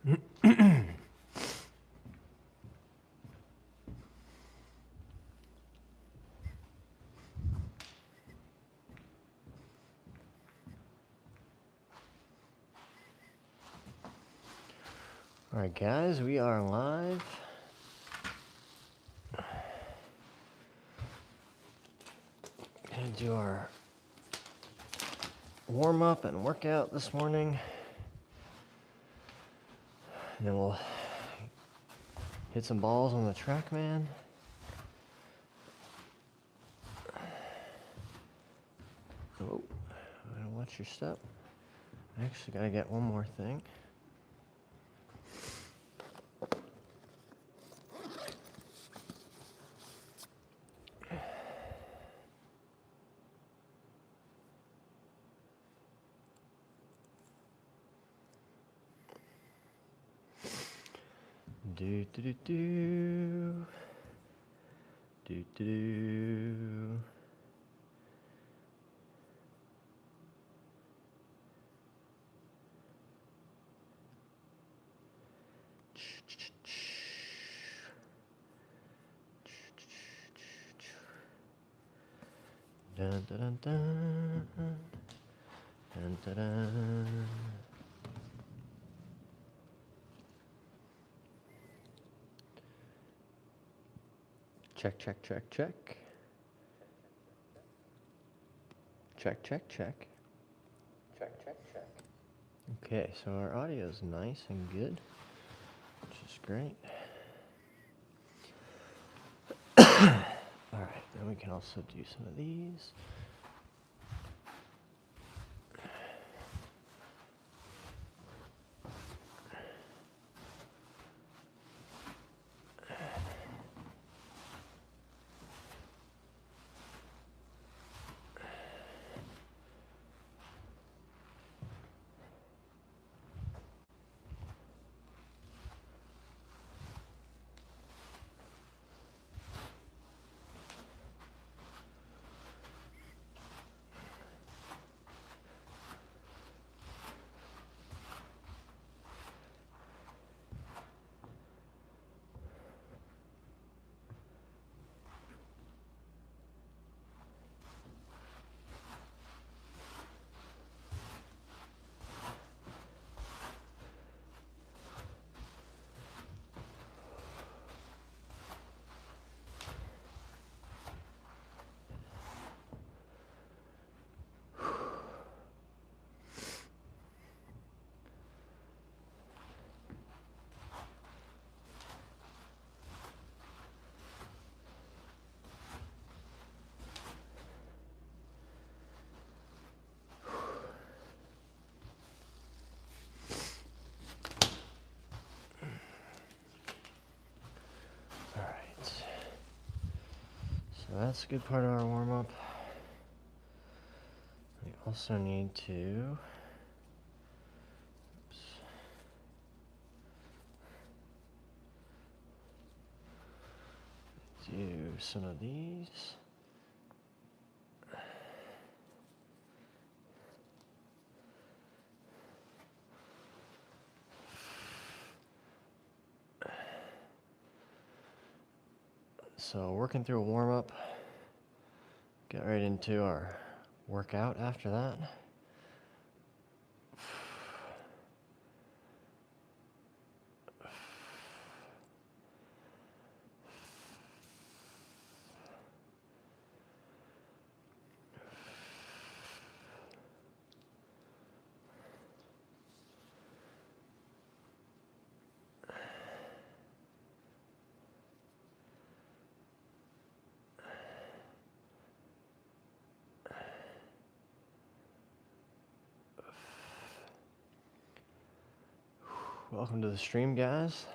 Alright guys, we are live. Gonna do our warm-up and workout this morning. And then we'll hit some balls on the TrackMan. Oh, watch your step. I actually gotta get one more thing. Do do do do. Do do do. Dun dun dun dun. Dun dun dun. Check, check, check, check. Check, check, check. Check, check, check. Okay, so our audio is nice and good, which is great. Alright, then we can also do some of these. So that's a good part of our warm-up. We also need to do some of these. So working through a warm-up, get right into our workout after that. Welcome to the stream, guys.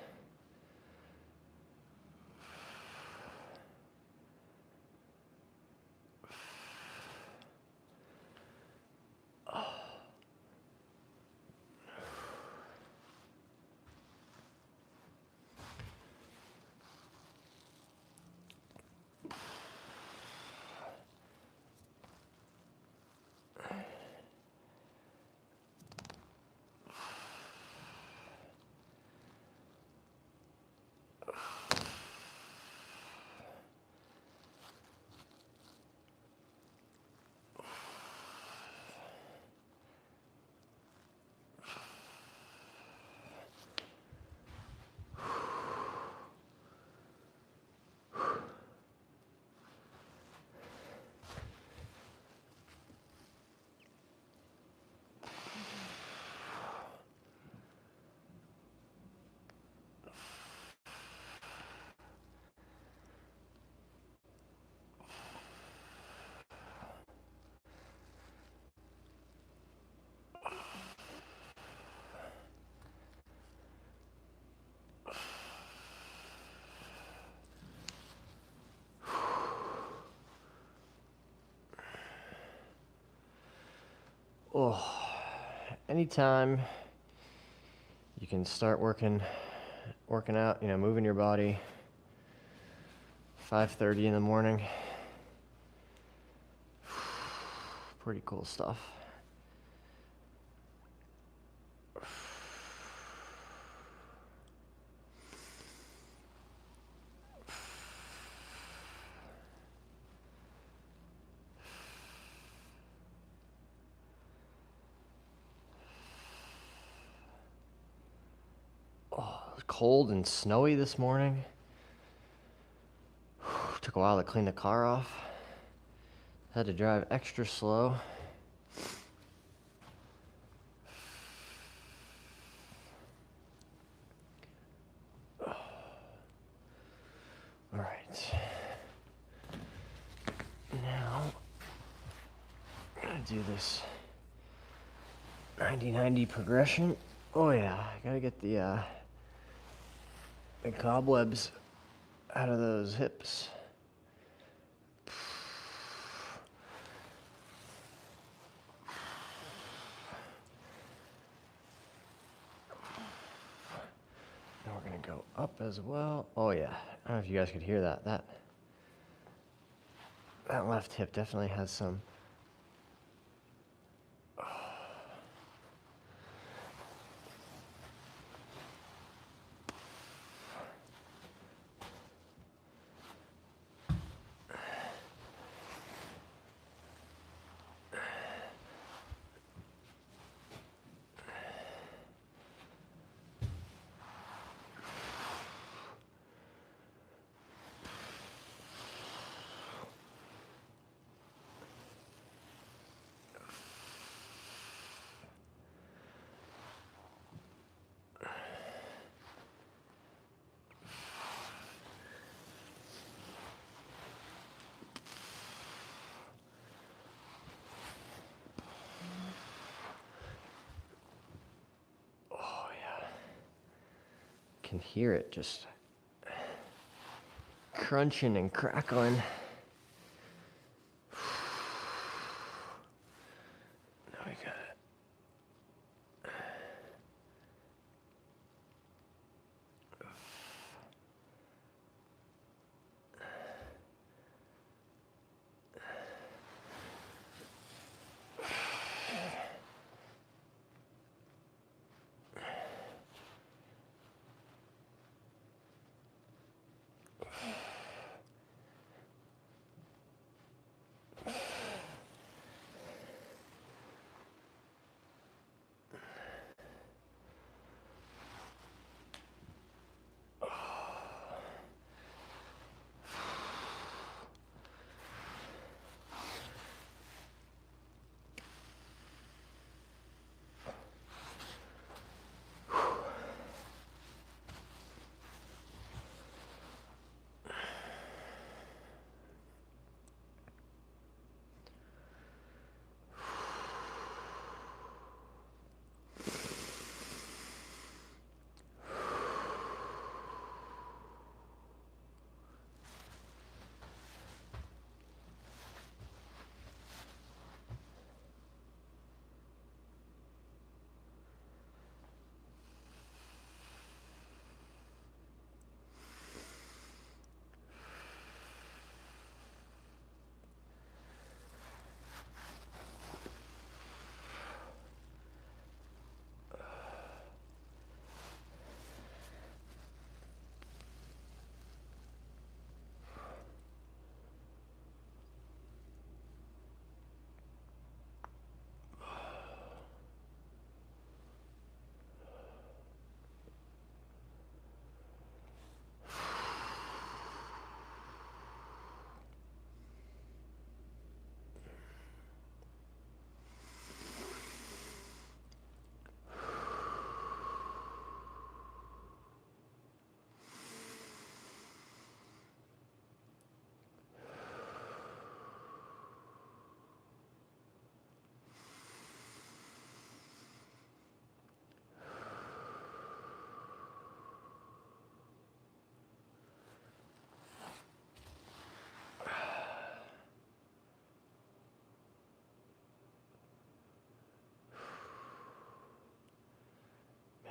Oh, anytime you can start working out, moving your body. 5:30 in the morning. Pretty cool stuff. Oh, it was cold and snowy this morning. Took a while to clean the car off. Had to drive extra slow. All right. Now, I'm gonna do this 90-90 progression. Oh yeah, I gotta get the cobwebs out of those hips. Now we're gonna go up as well. Oh yeah, I don't know if you guys could hear that. That left hip definitely has some. Oh yeah, can hear it just crunching and crackling. Now we got it.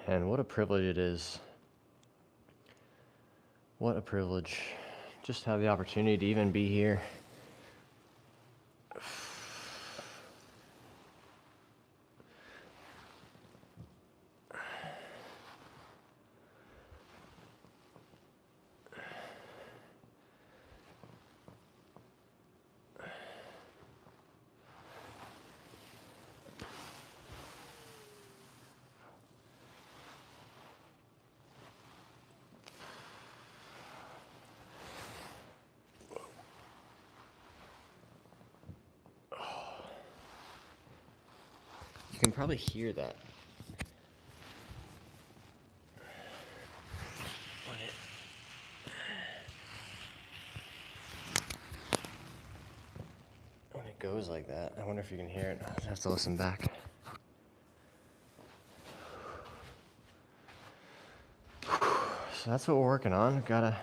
And what a privilege it is. What a privilege. Just to have the opportunity to even be here. You can probably hear that. When it goes like that, I wonder if you can hear it. I'll have to listen back. So that's what we're working on. Got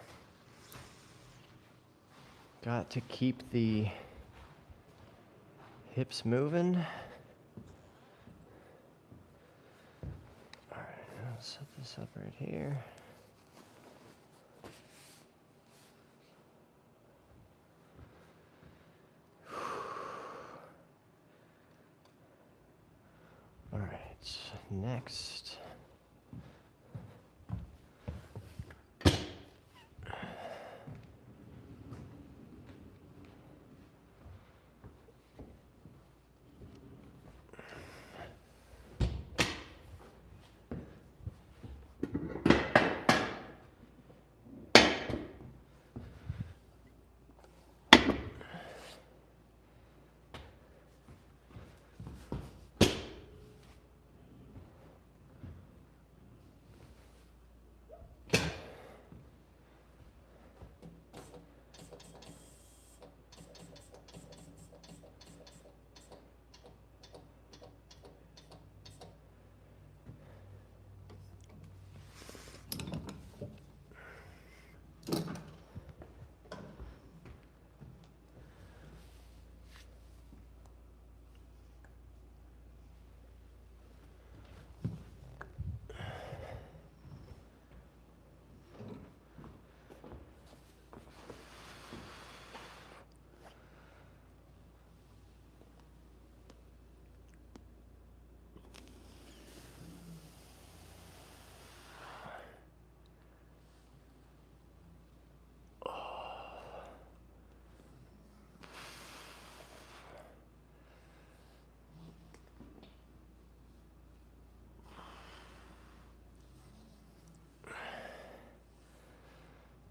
to keep the hips moving. All right, I'll set this up right here. All right, next.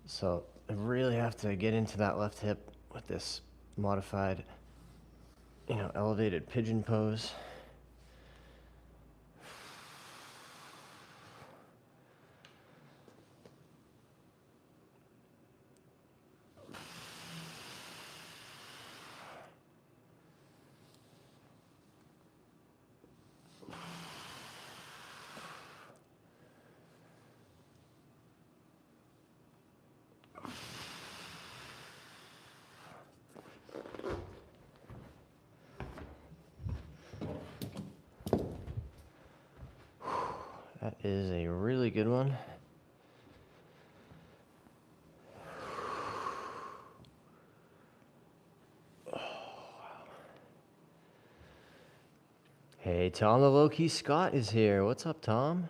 So I really have to get into that left hip with this modified, elevated pigeon pose. That is a really good one. Hey, Tom the Low-Key Scott is here. What's up, Tom?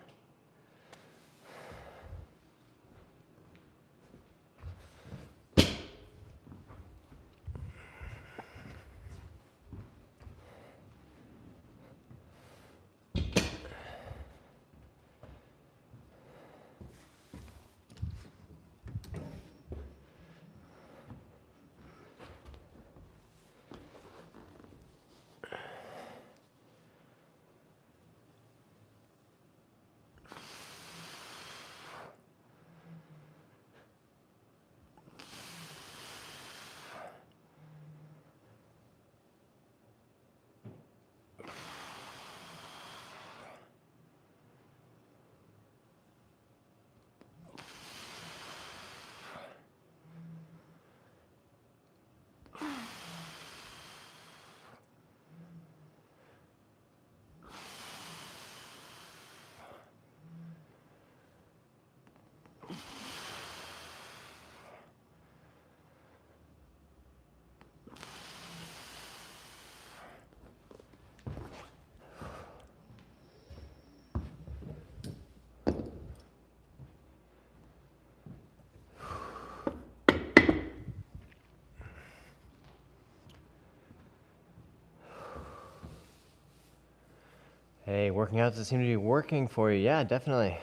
working out does seem to be working for you. Yeah, definitely.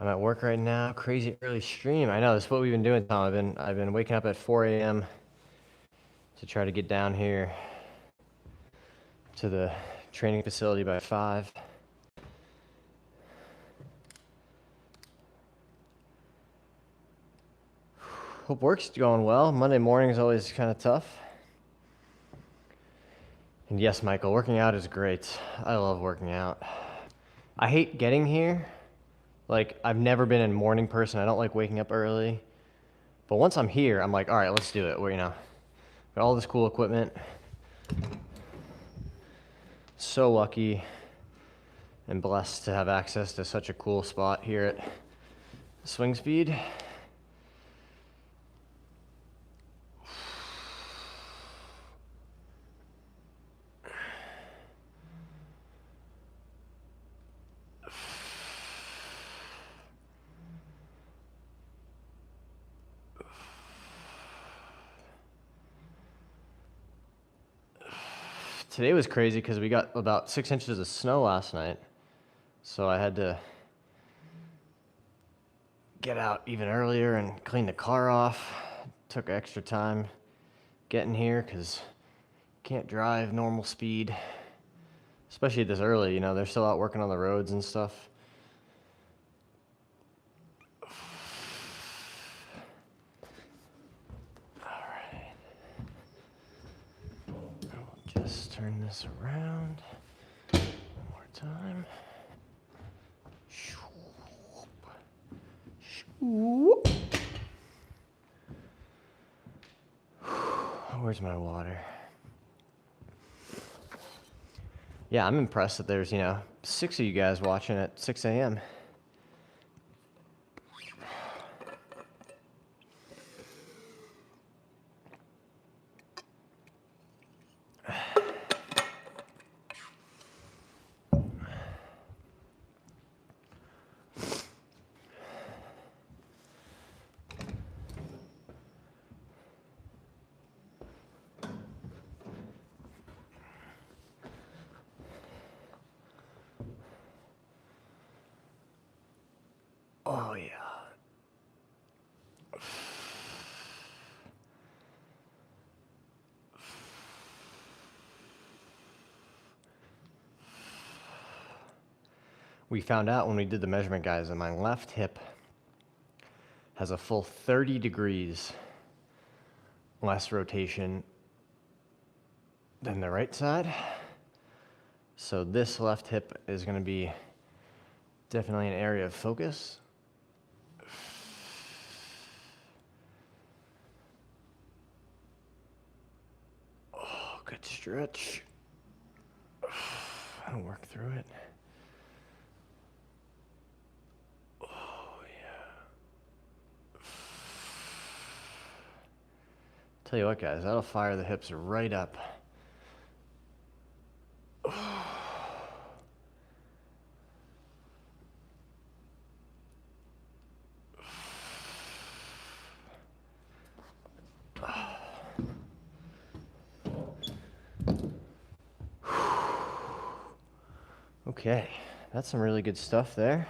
I'm at work right now. Crazy early stream. I know, this is what we've been doing, Tom. I've been waking up at 4 a.m. to try to get down here to the training facility by 5. Hope work's going well. Monday morning is always kind of tough. And yes, Michael, working out is great. I love working out. I hate getting here. Like, I've never been a morning person. I don't like waking up early. But once I'm here, I'm like, all right, let's do it. We're, got all this cool equipment. So lucky and blessed to have access to such a cool spot here at Swing Speed. Today was crazy because we got about 6 inches of snow last night. So I had to get out even earlier and clean the car off. Took extra time getting here because can't drive normal speed, especially this early. They're still out working on the roads and stuff. All right. I'll just turn this around one more time. Where's my water? Yeah, I'm impressed that there's, 6 of you guys watching at 6 a.m. Oh, yeah. We found out when we did the measurement, guys, that my left hip has a full 30 degrees less rotation than the right side. So this left hip is going to be definitely an area of focus. Oh, good stretch. I'll work through it. Tell you what, guys, that'll fire the hips right up. Okay, that's some really good stuff there.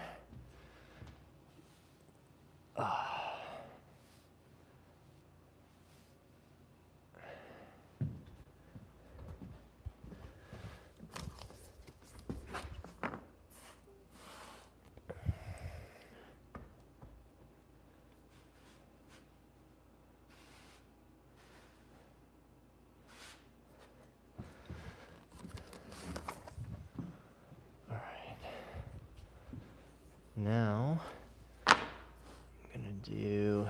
Now, I'm gonna do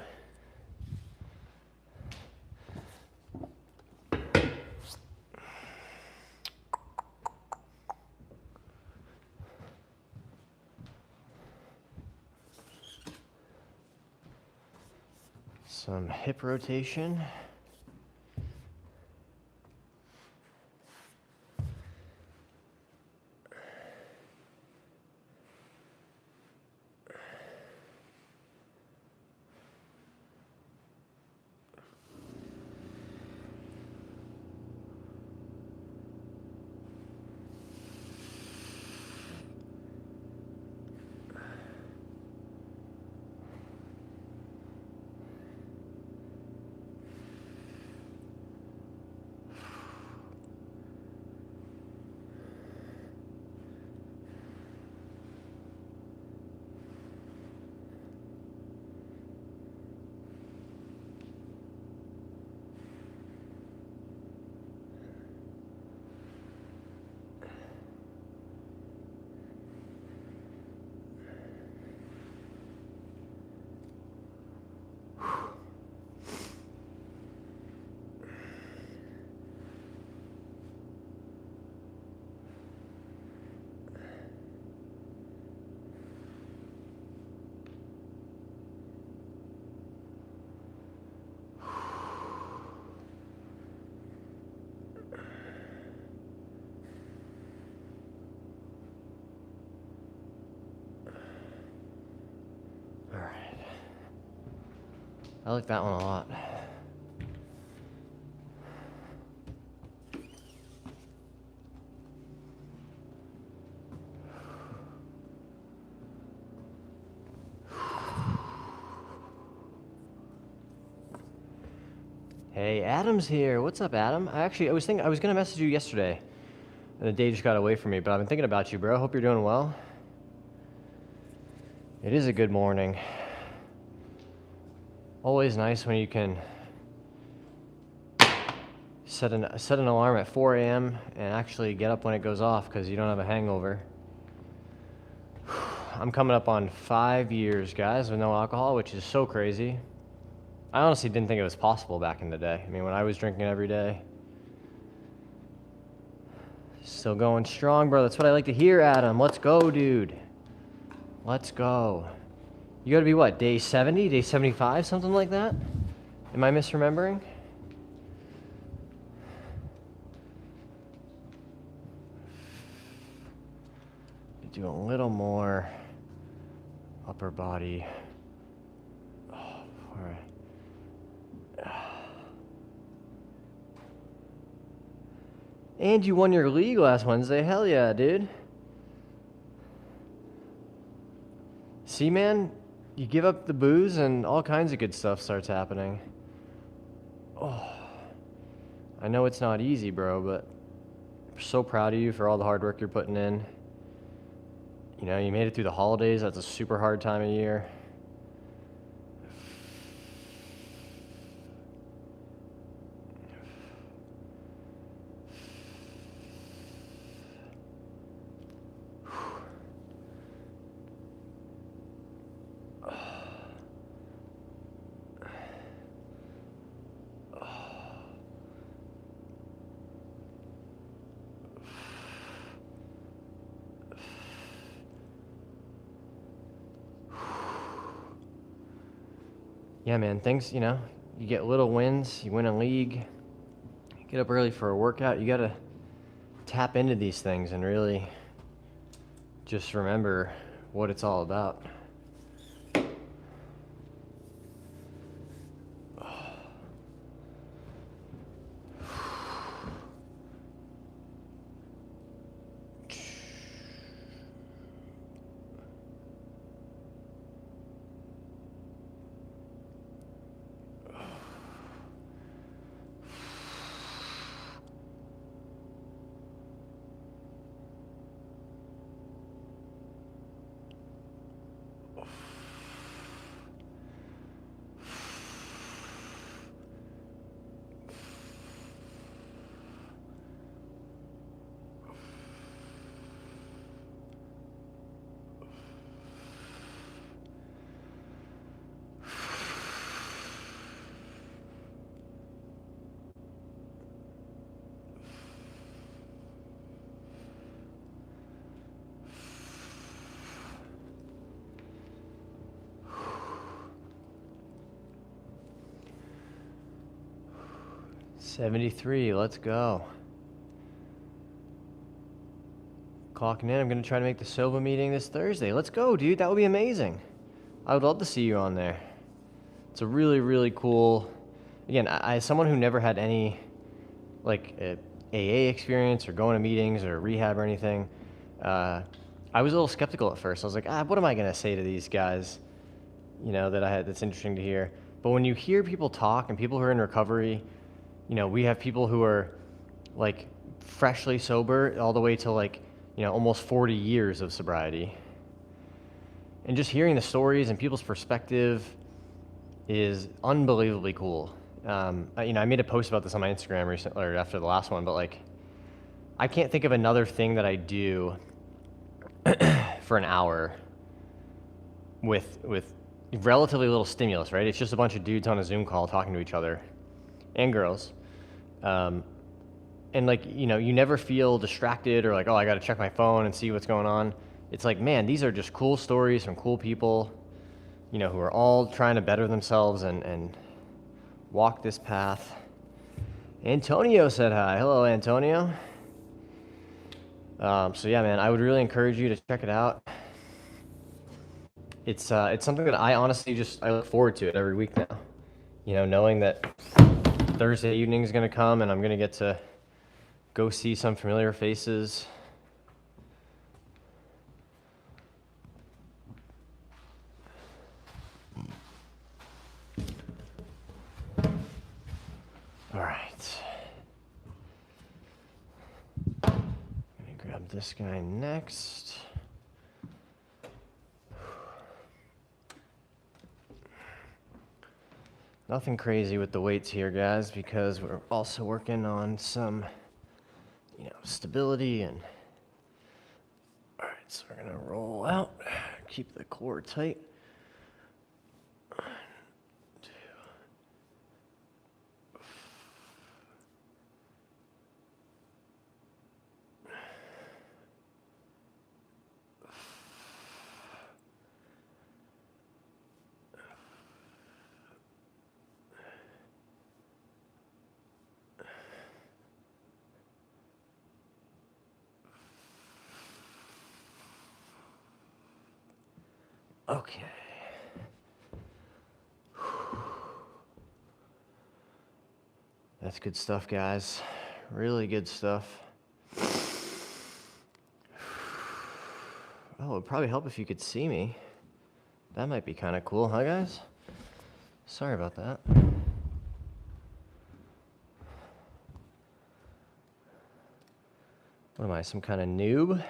some hip rotation. I like that one a lot. Hey, Adam's here. What's up, Adam? I was gonna message you yesterday, and the day just got away from me. But I've been thinking about you, bro. Hope you're doing well. It is a good morning. Always nice when you can set an alarm at 4 a.m. and actually get up when it goes off because you don't have a hangover. I'm coming up on 5 years, guys, with no alcohol, which is so crazy. I honestly didn't think it was possible back in the day. I mean, when I was drinking every day. Still going strong, bro. That's what I like to hear, Adam. Let's go, dude. Let's go. You gotta be what, day 70, day 75, something like that? Am I misremembering? Do a little more upper body. Oh, all right. And you won your league last Wednesday. Hell yeah, dude. See, man, you give up the booze and all kinds of good stuff starts happening. Oh, I know it's not easy, bro, but I'm so proud of you for all the hard work you're putting in. You know, you made it through the holidays. That's a super hard time of year. Yeah, man, things, you know, you get little wins, you win a league, you get up early for a workout, you gotta tap into these things and really just remember what it's all about. 73, let's go. Clocking in, I'm gonna try to make the Silva meeting this Thursday. Let's go, dude, that would be amazing. I would love to see you on there. It's a really, really cool, again, I as someone who never had any, like, AA experience or going to meetings or rehab or anything, I was a little skeptical at first. I was like, what am I gonna say to these guys, you know, that's interesting to hear. But when you hear people talk and people who are in recovery, you know, we have people who are like freshly sober all the way to like, you know, almost 40 years of sobriety. And just hearing the stories and people's perspective is unbelievably cool. You know, I made a post about this on my Instagram recently, or after the last one, but like, I can't think of another thing that I do for an hour with relatively little stimulus, right? It's just a bunch of dudes on a Zoom call talking to each other, and girls. And like, you know, you never feel distracted or like, oh, I got to check my phone and see what's going on. It's like, man, these are just cool stories from cool people, you know, who are all trying to better themselves and walk this path. Antonio said hi. Hello, Antonio. So yeah, man, I would really encourage you to check it out. It's something that I honestly I look forward to it every week now. you know, knowing that Thursday evening is going to come and I'm going to get to go see some familiar faces. All right. I'm going to grab this guy next. Nothing crazy with the weights here, guys, because we're also working on some, you know, stability and. All right, so we're gonna roll out, keep the core tight. 1, 2. Okay. That's good stuff, guys. Really good stuff. Oh, it would probably help if you could see me. That might be kind of cool, huh, guys? Sorry about that. What am I, some kind of noob?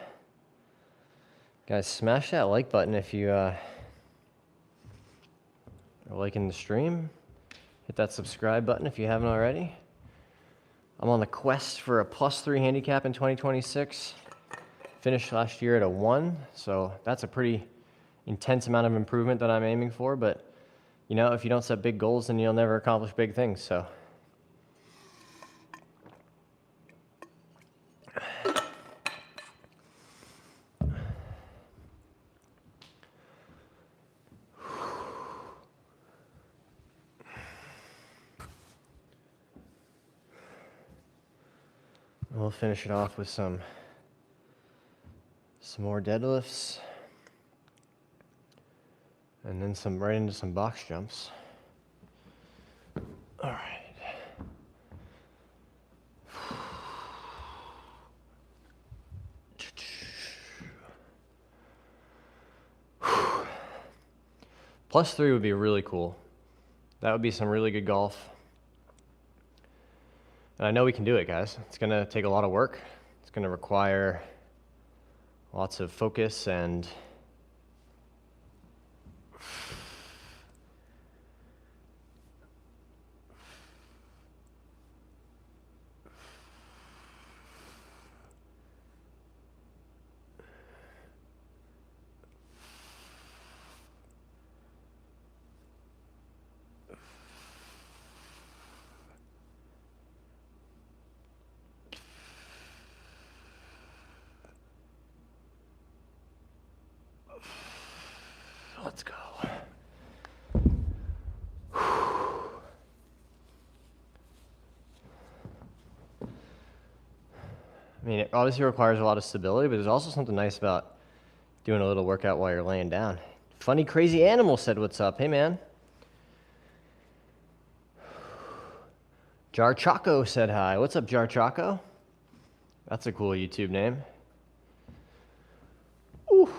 Guys, smash that like button if you are liking the stream. Hit that subscribe button if you haven't already. I'm on the quest for a +3 handicap in 2026. Finished last year at a 1, so that's a pretty intense amount of improvement that I'm aiming for. But, you know, if you don't set big goals, then you'll never accomplish big things, so. We'll finish it off with some more deadlifts, and then right into some box jumps. All right. +3 would be really cool. That would be some really good golf. And I know we can do it, guys. It's going to take a lot of work. It's going to require lots of focus and let's go. I mean, it obviously requires a lot of stability, but there's also something nice about doing a little workout while you're laying down. Funny Crazy Animal said, what's up? Hey, man. Jar Choco said hi. What's up, Jar Choco? That's a cool YouTube name. Ooh.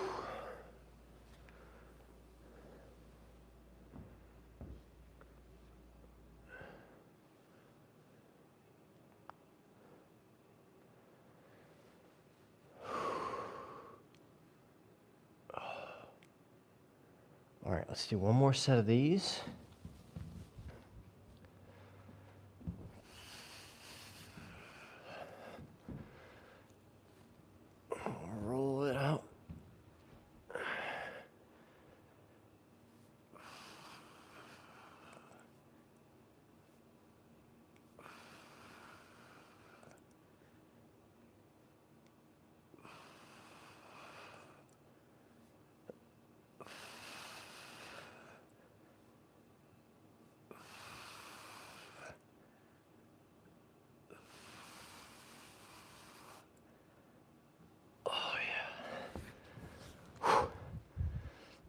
All right, let's do one more set of these. Roll it out.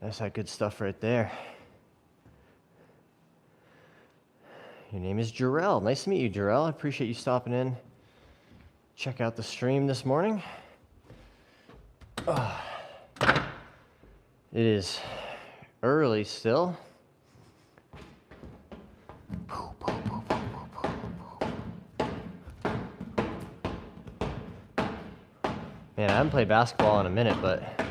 That's that good stuff right there. Your name is Jarrell. Nice to meet you, Jarrell. I appreciate you stopping in. Check out the stream this morning. It is early still. Man, I haven't played basketball in a minute, but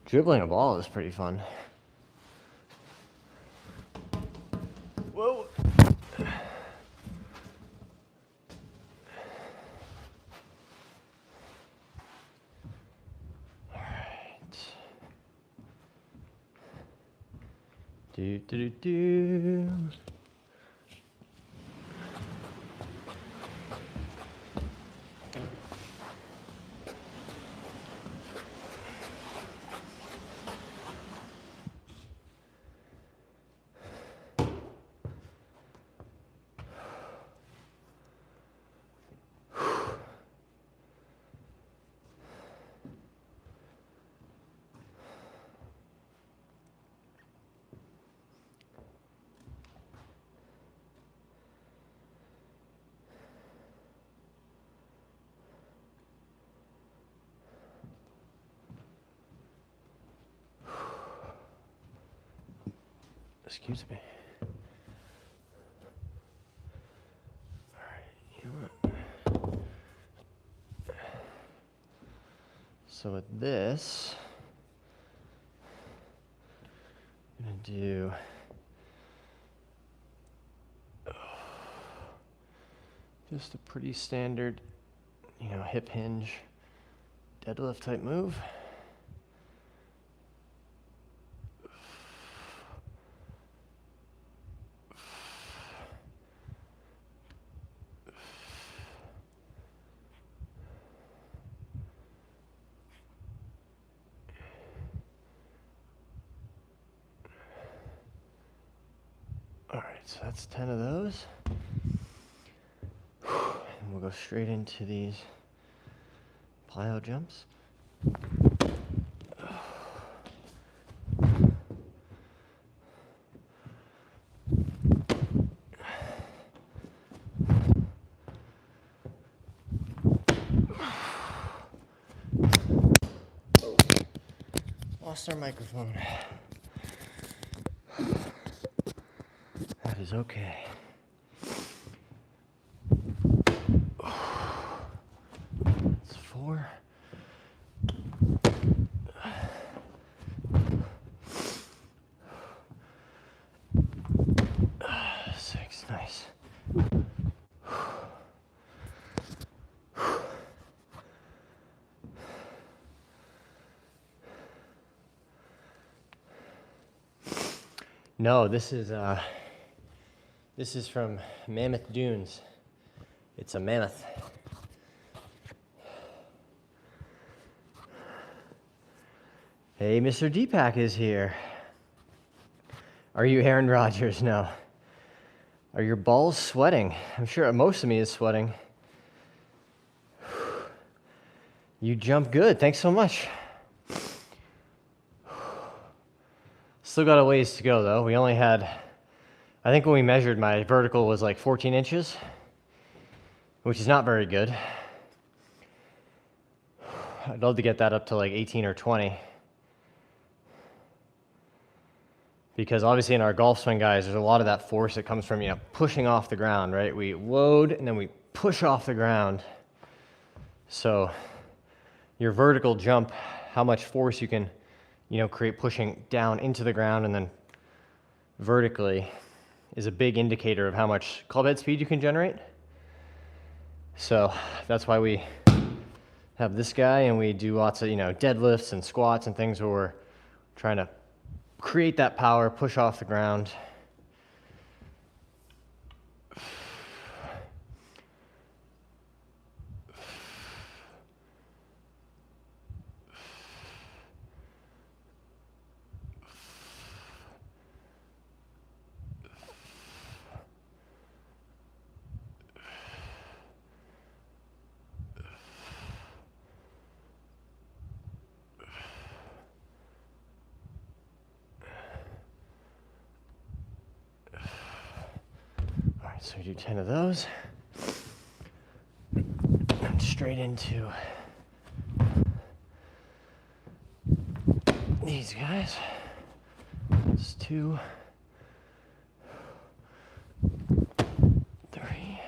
dribbling a ball is pretty fun. Whoa. All right. Do. Excuse me. All right, you know what? So with this, I'm gonna do just a pretty standard, hip hinge deadlift type move. All right, so that's 10 of those. And we'll go straight into these plyo jumps. Lost our microphone. That is okay. It's 4. Six, nice. No, this is from Mammoth Dunes. It's a mammoth. Hey, Mr. Deepak is here. Are you Aaron Rodgers? No. Are your balls sweating? I'm sure most of me is sweating. You jump good. Thanks so much. Still got a ways to go, though. We only had, I think when we measured, my vertical was like 14 inches, which is not very good. I'd love to get that up to like 18 or 20. Because obviously in our golf swing, guys, there's a lot of that force that comes from, pushing off the ground, right? We load and then we push off the ground. So your vertical jump, how much force you can, create pushing down into the ground and then vertically is a big indicator of how much club head speed you can generate. So that's why we have this guy and we do lots of, deadlifts and squats and things where we're trying to create that power, push off the ground. So we do 10 of those. And straight into these guys. It's 2, 3.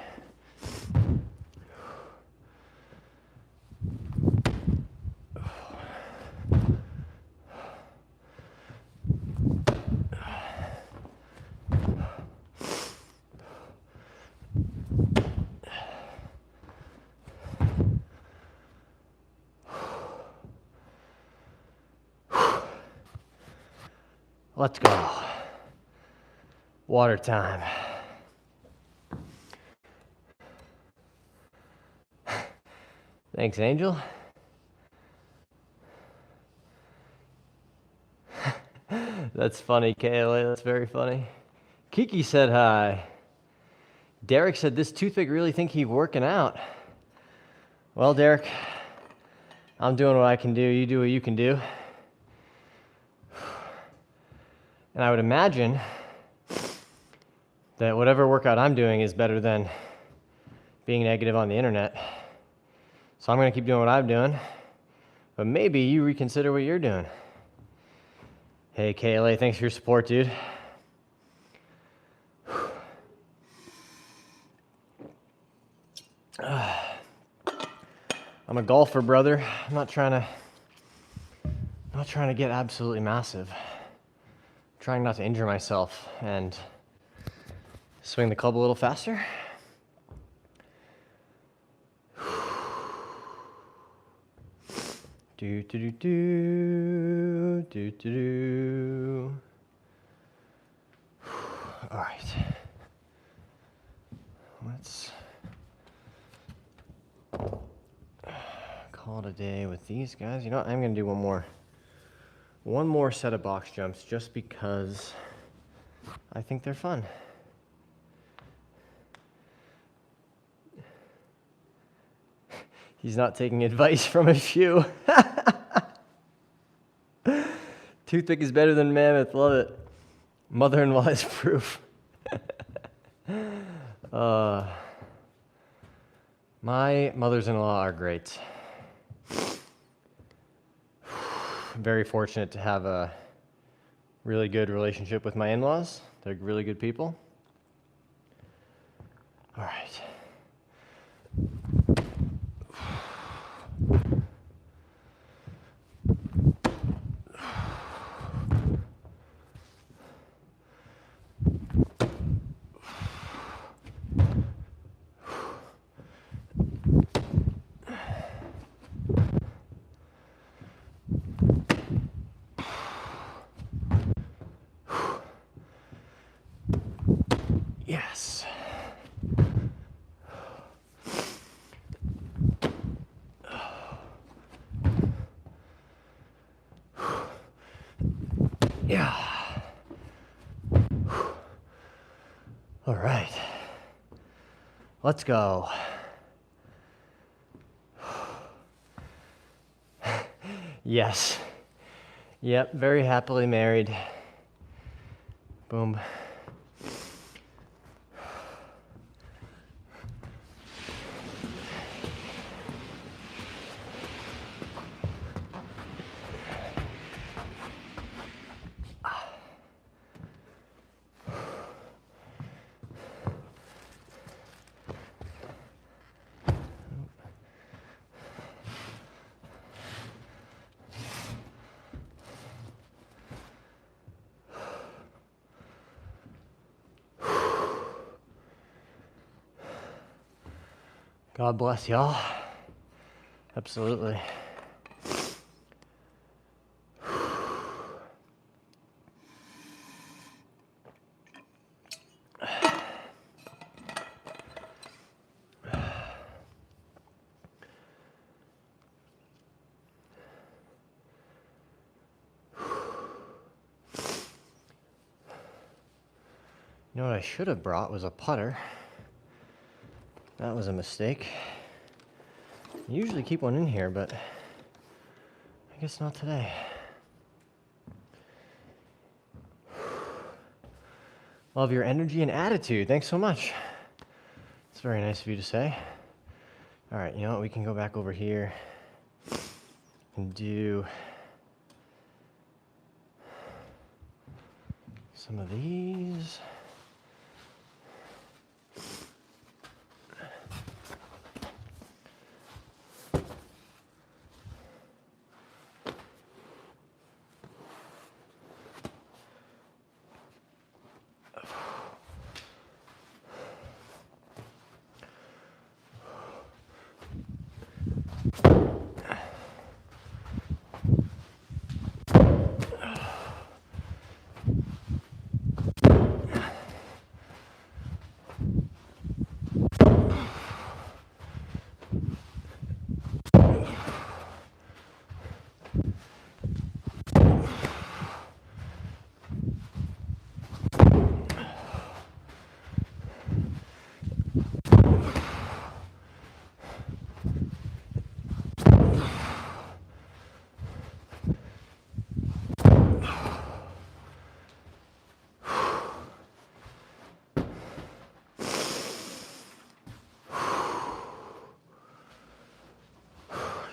Let's go. Water time. Thanks, Angel. That's funny, KLA. That's very funny. Kiki said hi. Derek said, this toothpick really think he's working out. Well, Derek, I'm doing what I can do. You do what you can do. And I would imagine that whatever workout I'm doing is better than being negative on the internet. So I'm going to keep doing what I'm doing. But maybe you reconsider what you're doing. Hey, KLA, thanks for your support, dude. I'm a golfer, brother. I'm not trying to get absolutely massive. I'm trying not to injure myself and swing the club a little faster. Do do do do do do do. All right. Let's call it a day with these guys. You know what? I'm gonna do one more set of box jumps just because I think they're fun. He's not taking advice from a shoe. Toothpick is better than mammoth. Love it. Mother-in-law is proof. My mothers-in-law are great. I'm very fortunate to have a really good relationship with my in-laws. They're really good people. All right. Yes. Yeah. All right. Let's go. Yes. Yep, very happily married. Boom. God bless y'all. Absolutely. You know what I should have brought was a putter. That was a mistake. I usually keep one in here, but I guess not today. Love your energy and attitude. Thanks so much. very nice of you to say. All right, you know what? We can go back over here and do some of these.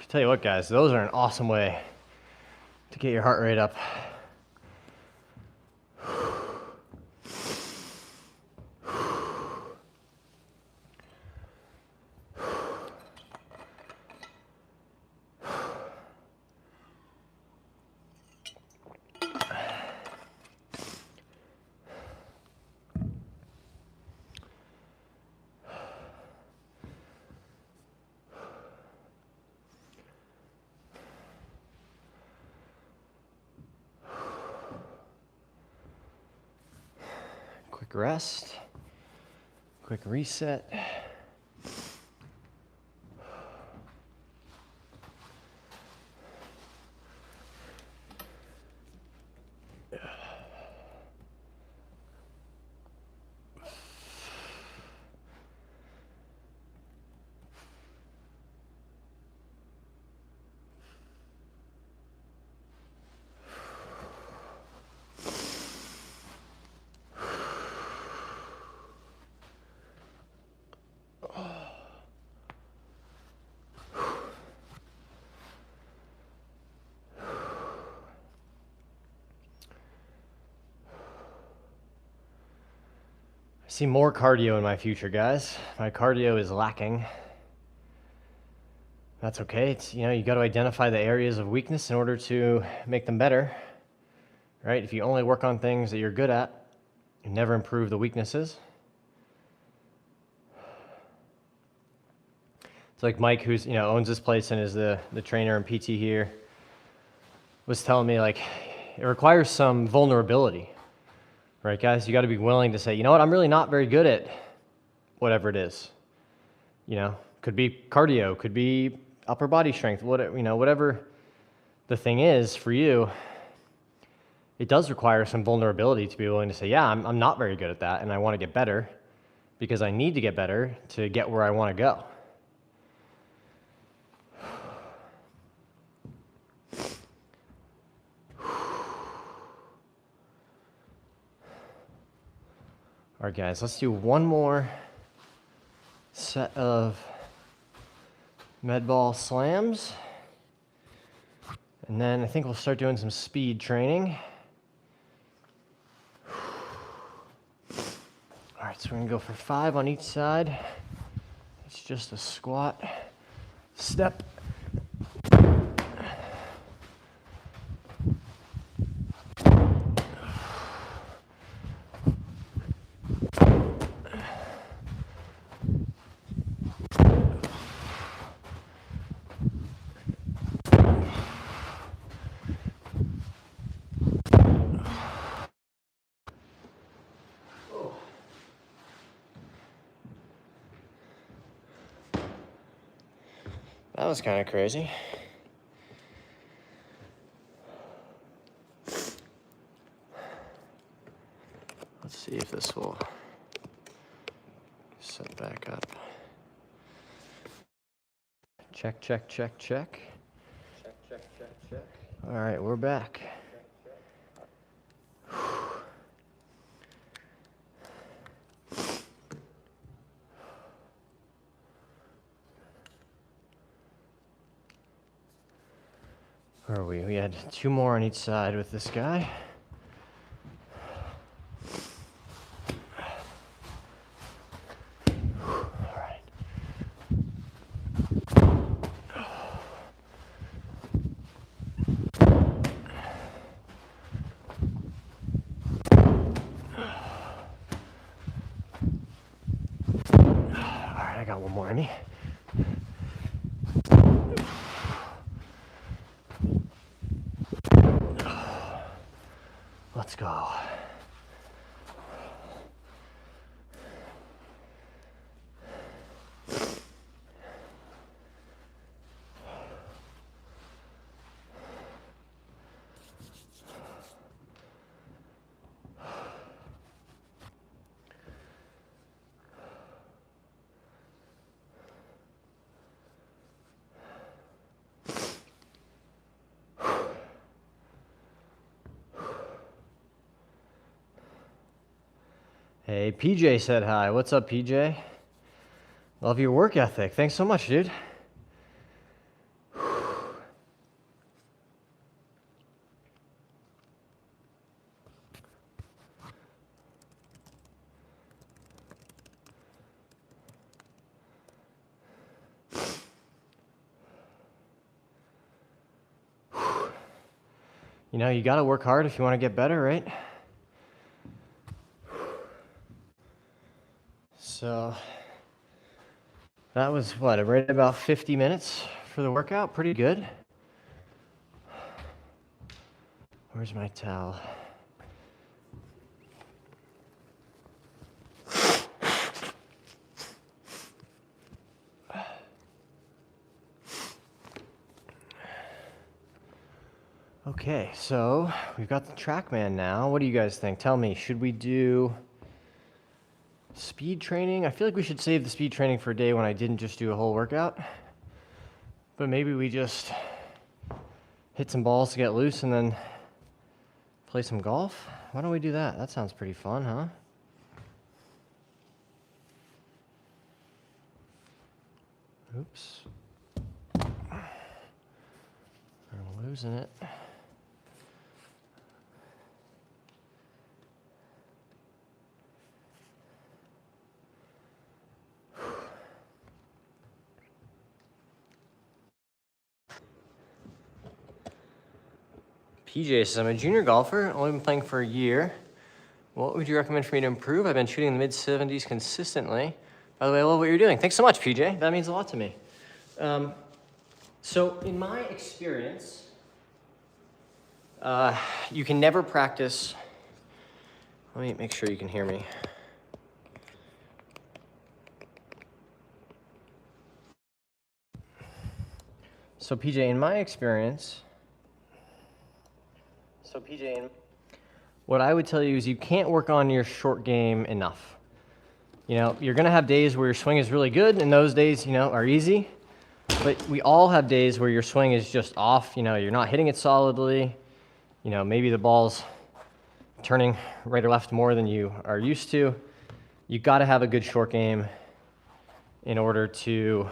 Tell you what, guys, those are an awesome way to get your heart rate up. Quick rest, quick reset. I see more cardio in my future, guys. My cardio is lacking. That's okay. It's, you know, you got to identify the areas of weakness in order to make them better, right? If you only work on things that you're good at, you never improve the weaknesses. It's like Mike, who's, you know, owns this place and is the trainer and PT here, was telling me, like, it requires some vulnerability, right, guys? You got to be willing to say, you know what, I'm really not very good at whatever it is. You know, could be cardio, could be upper body strength, whatever the thing is for you. It does require some vulnerability to be willing to say, yeah, I'm not very good at that, and I want to get better because I need to get better to get where I want to go. All right, guys, let's do one more set of med ball slams. And then I think we'll start doing some speed training. All right, so we're gonna go for 5 on each side. It's just a squat, step, that was kind of crazy. Let's see if this will set back up. Check, check, check, check. Check, check, check, check. All right, we're back. Where are we? We had 2 more on each side with this guy. All right. All right, I got 1 more in me. Let's go. Hey, PJ said hi. What's up, PJ? Love your work ethic. Thanks so much, dude. You know, you gotta work hard if you want to get better, right? So that was what, right about 50 minutes for the workout. Pretty good. Where's my towel? Okay, so we've got the TrackMan now. What do you guys think? Tell me, should we do speed training? I feel like we should save the speed training for a day when I didn't just do a whole workout. But maybe we just hit some balls to get loose and then play some golf? Why don't we do that? That sounds pretty fun, huh? Oops. I'm losing it. PJ says, I'm a junior golfer, only been playing for a year. What would you recommend for me to improve? I've been shooting in the mid-70s consistently. By the way, I love what you're doing. Thanks so much, PJ. That means a lot to me. So in my experience, you can never practice. Let me make sure you can hear me. So PJ, in my experience, what I would tell you is you can't work on your short game enough. You know, you're gonna have days where your swing is really good, and those days, you know, are easy. But we all have days where your swing is just off. You know, you're not hitting it solidly. You know, maybe the ball's turning right or left more than you are used to. You got to have a good short game in order to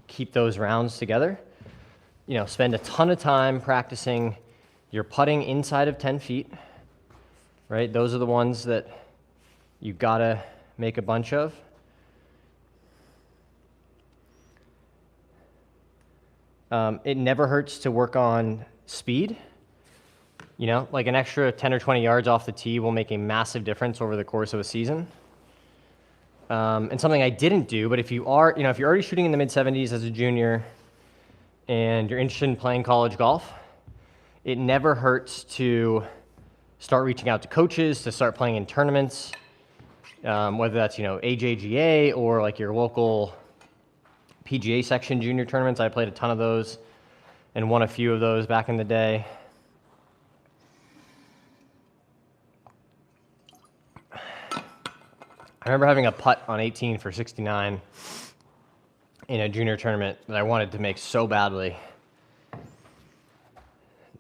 keep those rounds together. You know, spend a ton of time practicing your putting inside of 10 feet, right? Those are the ones that you got to make a bunch of. It never hurts to work on speed. You know, like an extra 10 or 20 yards off the tee will make a massive difference over the course of a season. And something I didn't do, but if you are, you know, if you're already shooting in the mid-70s as a junior and you're interested in playing college golf, it never hurts to start reaching out to coaches, to start playing in tournaments, whether that's, you know, AJGA or like your local PGA section junior tournaments. I played a ton of those and won a few of those back in the day. I remember having a putt on 18 for 69 in a junior tournament that I wanted to make so badly,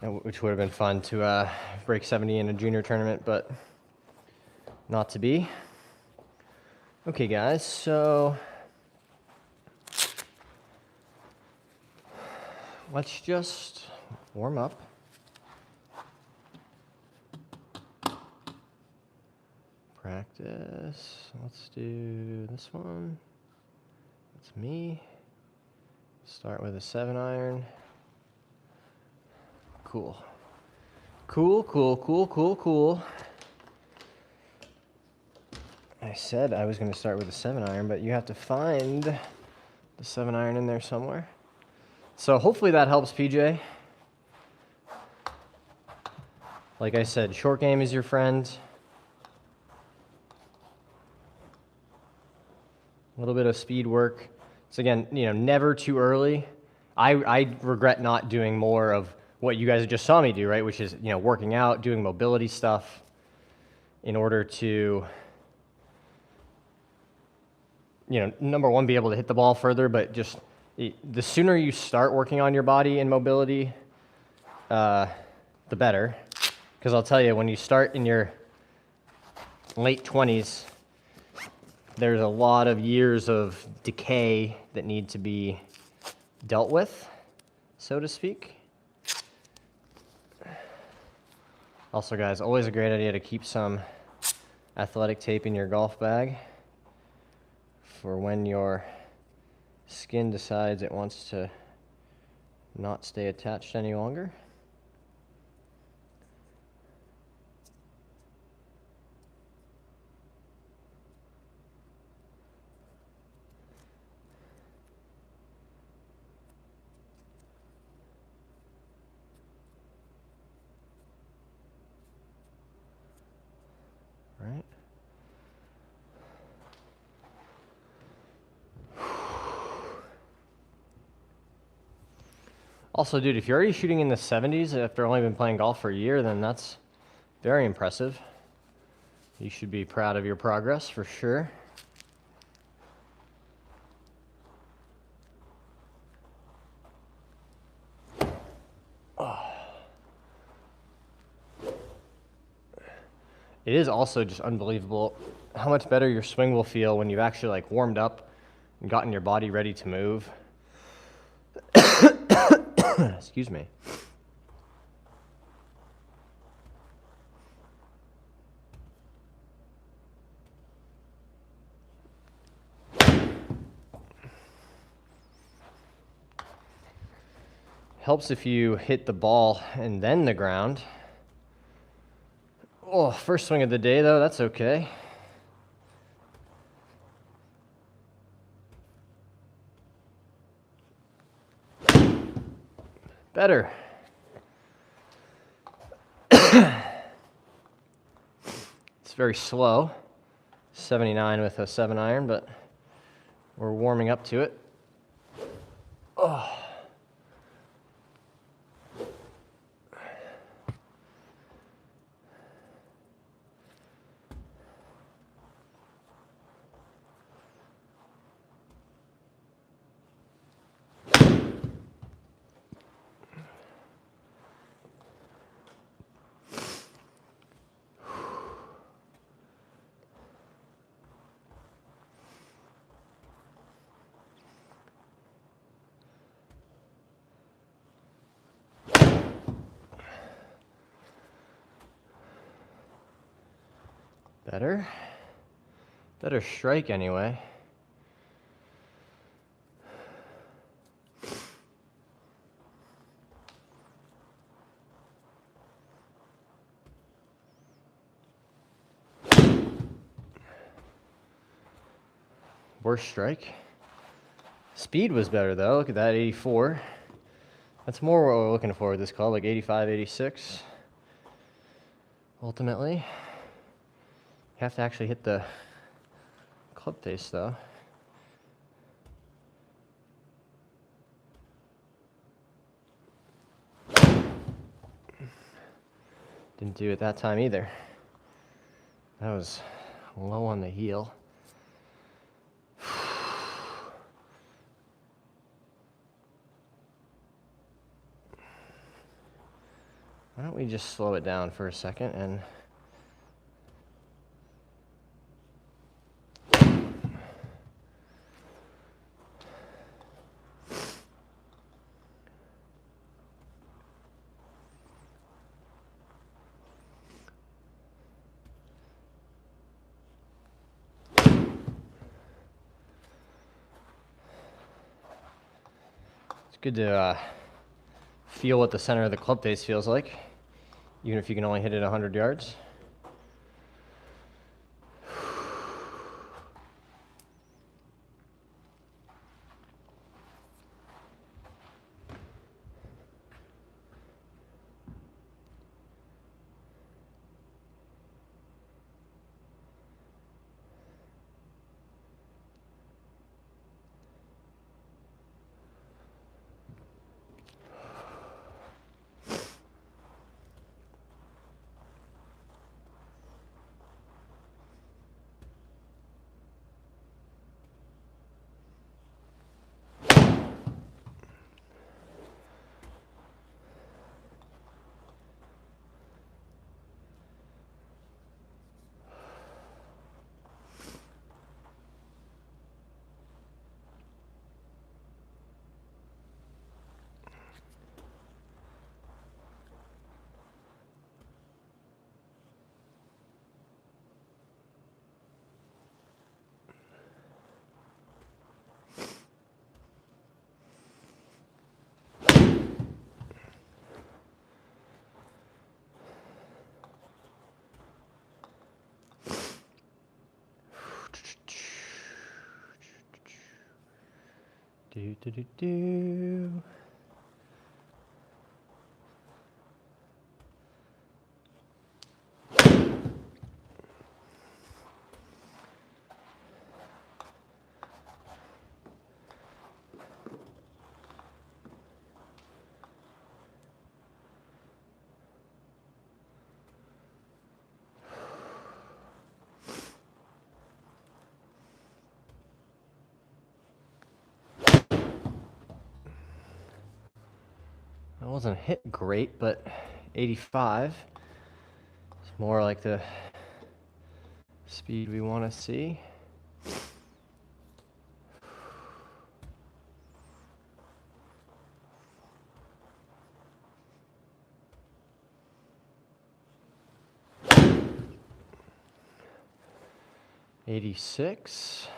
which would have been fun to break 70 in a junior tournament, but not to be. Okay, guys, so let's just warm up. Practice. Let's do this one. That's me. Start with a 7-iron. Cool. Cool, cool, cool, cool, cool. I said I was going to start with a 7-iron, but you have to find the 7-iron in there somewhere. So hopefully that helps, PJ. Like I said, short game is your friend. A little bit of speed work. So again, never too early. I regret not doing more of what you guys just saw me do, right? Which is, working out, doing mobility stuff in order to, number one, be able to hit the ball further, but just the sooner you start working on your body and mobility, the better. Because I'll tell you, when you start in your late 20s, there's a lot of years of decay that need to be dealt with, so to speak. Also, guys, always a great idea to keep some athletic tape in your golf bag for when your skin decides it wants to not stay attached any longer. Right? Also, dude, if you're already shooting in the 70s after only been playing golf for a year, then that's very impressive. You should be proud of your progress for sure. It is also just unbelievable how much better your swing will feel when you've actually warmed up and gotten your body ready to move. Excuse me. Helps if you hit the ball and then the ground. Oh, first swing of the day, though, that's okay. Better. It's very slow. 79 with a 7-iron, but we're warming up to it. Oh. Better. Better strike anyway. Worst strike. Speed was better though. Look at that, 84. That's more what we're looking for with this club, like 85, 86. Ultimately, you have to actually hit the club face though. Didn't do it that time either. That was low on the heel. Why don't we just slow it down for a second and It's good to feel what the center of the club face feels like, even if you can only hit it 100 yards. Do, do, do, do. It wasn't hit great, but 85 is more like the speed we want to see. '86.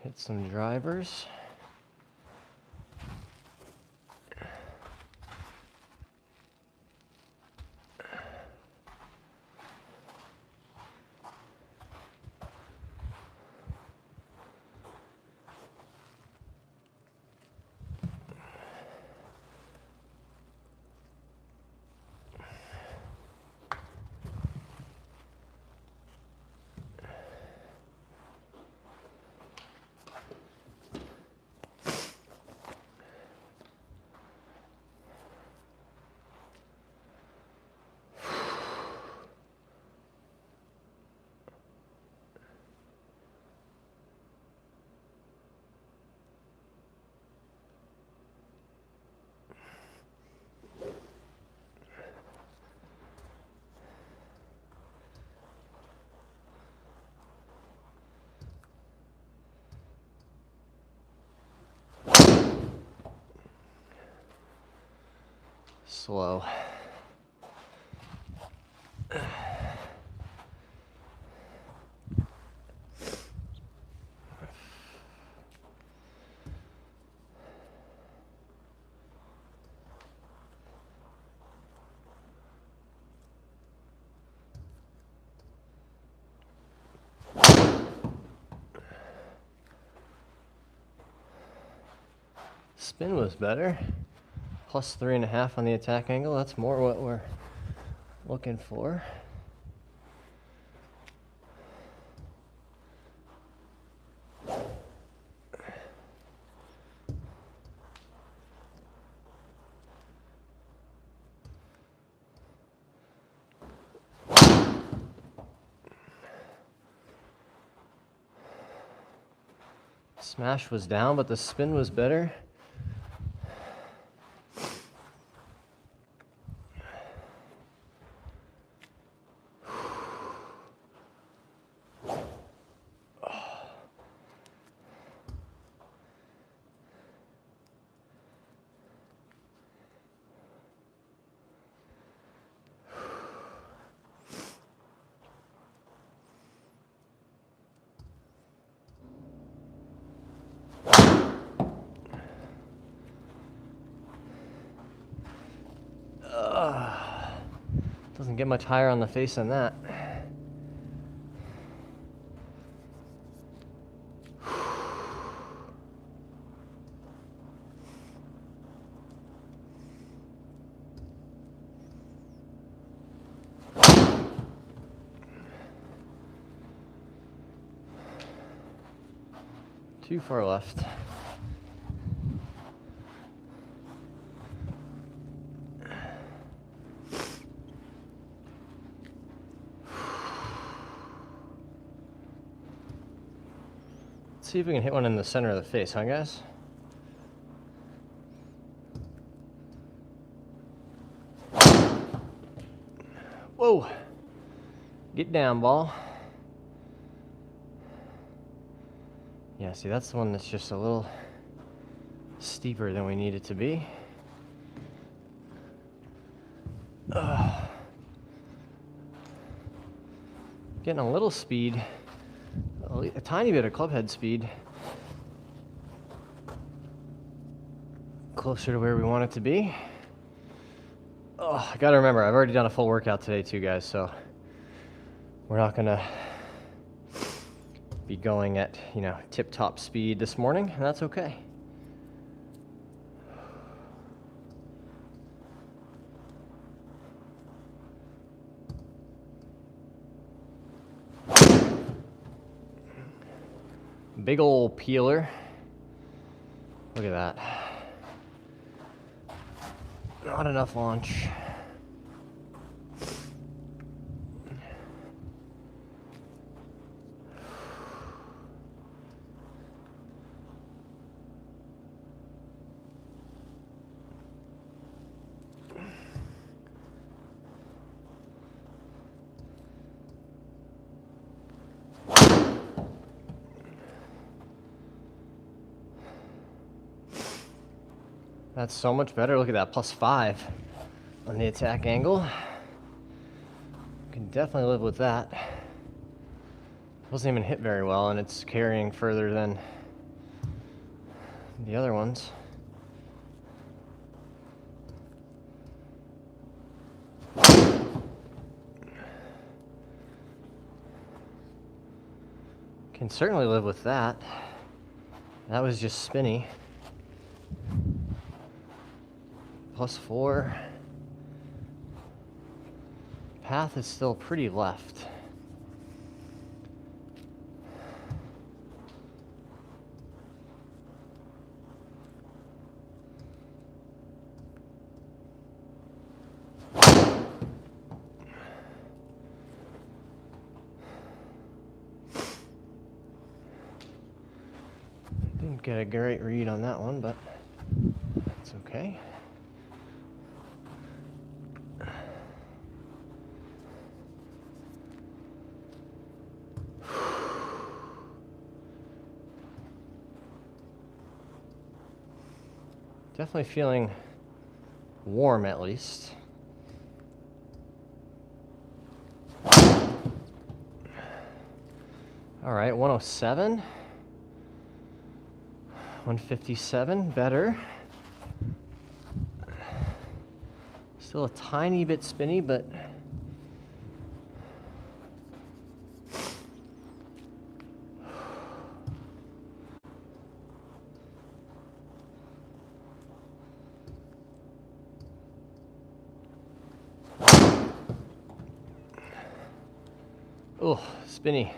Hit some drivers. Slow. Spin was better. Plus 3.5 on the attack angle. That's more what we're looking for. Smash was down, but the spin was better. Doesn't get much higher on the face than that. Too far left. Let's see if we can hit one in the center of the face, huh, guys? Whoa! Get down, ball. Yeah, see, that's the one that's just a little steeper than we need it to be. Getting a little speed, a tiny bit of club head speed. Closer to where we want it to be. Oh, I gotta remember, I've already done a full workout today too, guys, so we're not gonna be going at, tip-top speed this morning, and that's okay. Big old peeler. Look at that. Not enough launch. That's so much better. Look at that, +5 on the attack angle. Can definitely live with that. Wasn't even hit very well, and it's carrying further than the other ones. Can certainly live with that. That was just spinny. +4. Path is still pretty left. Didn't get a great read on that one, but that's okay. Definitely feeling warm, at least. All right, 107. 157, better. Still a tiny bit spinny, but oh, spinny.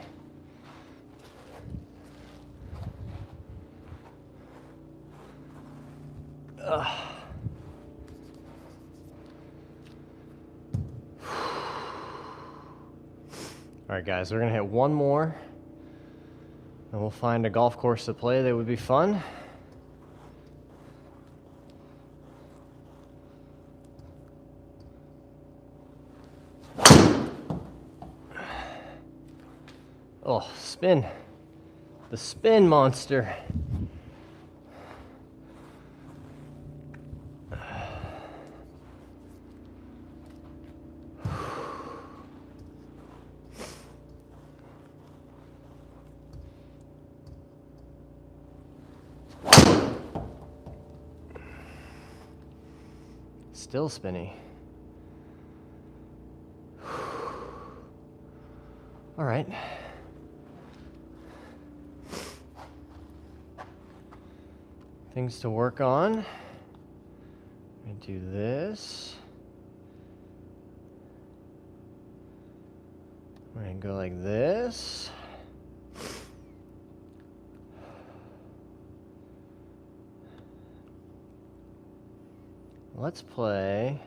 All right, guys, we're gonna hit one more, and we'll find a golf course to play that would be fun. Oh, spin. The spin monster. Still spinny. All right. Things to work on. I'm gonna do this. We're gonna go like this. Let's play.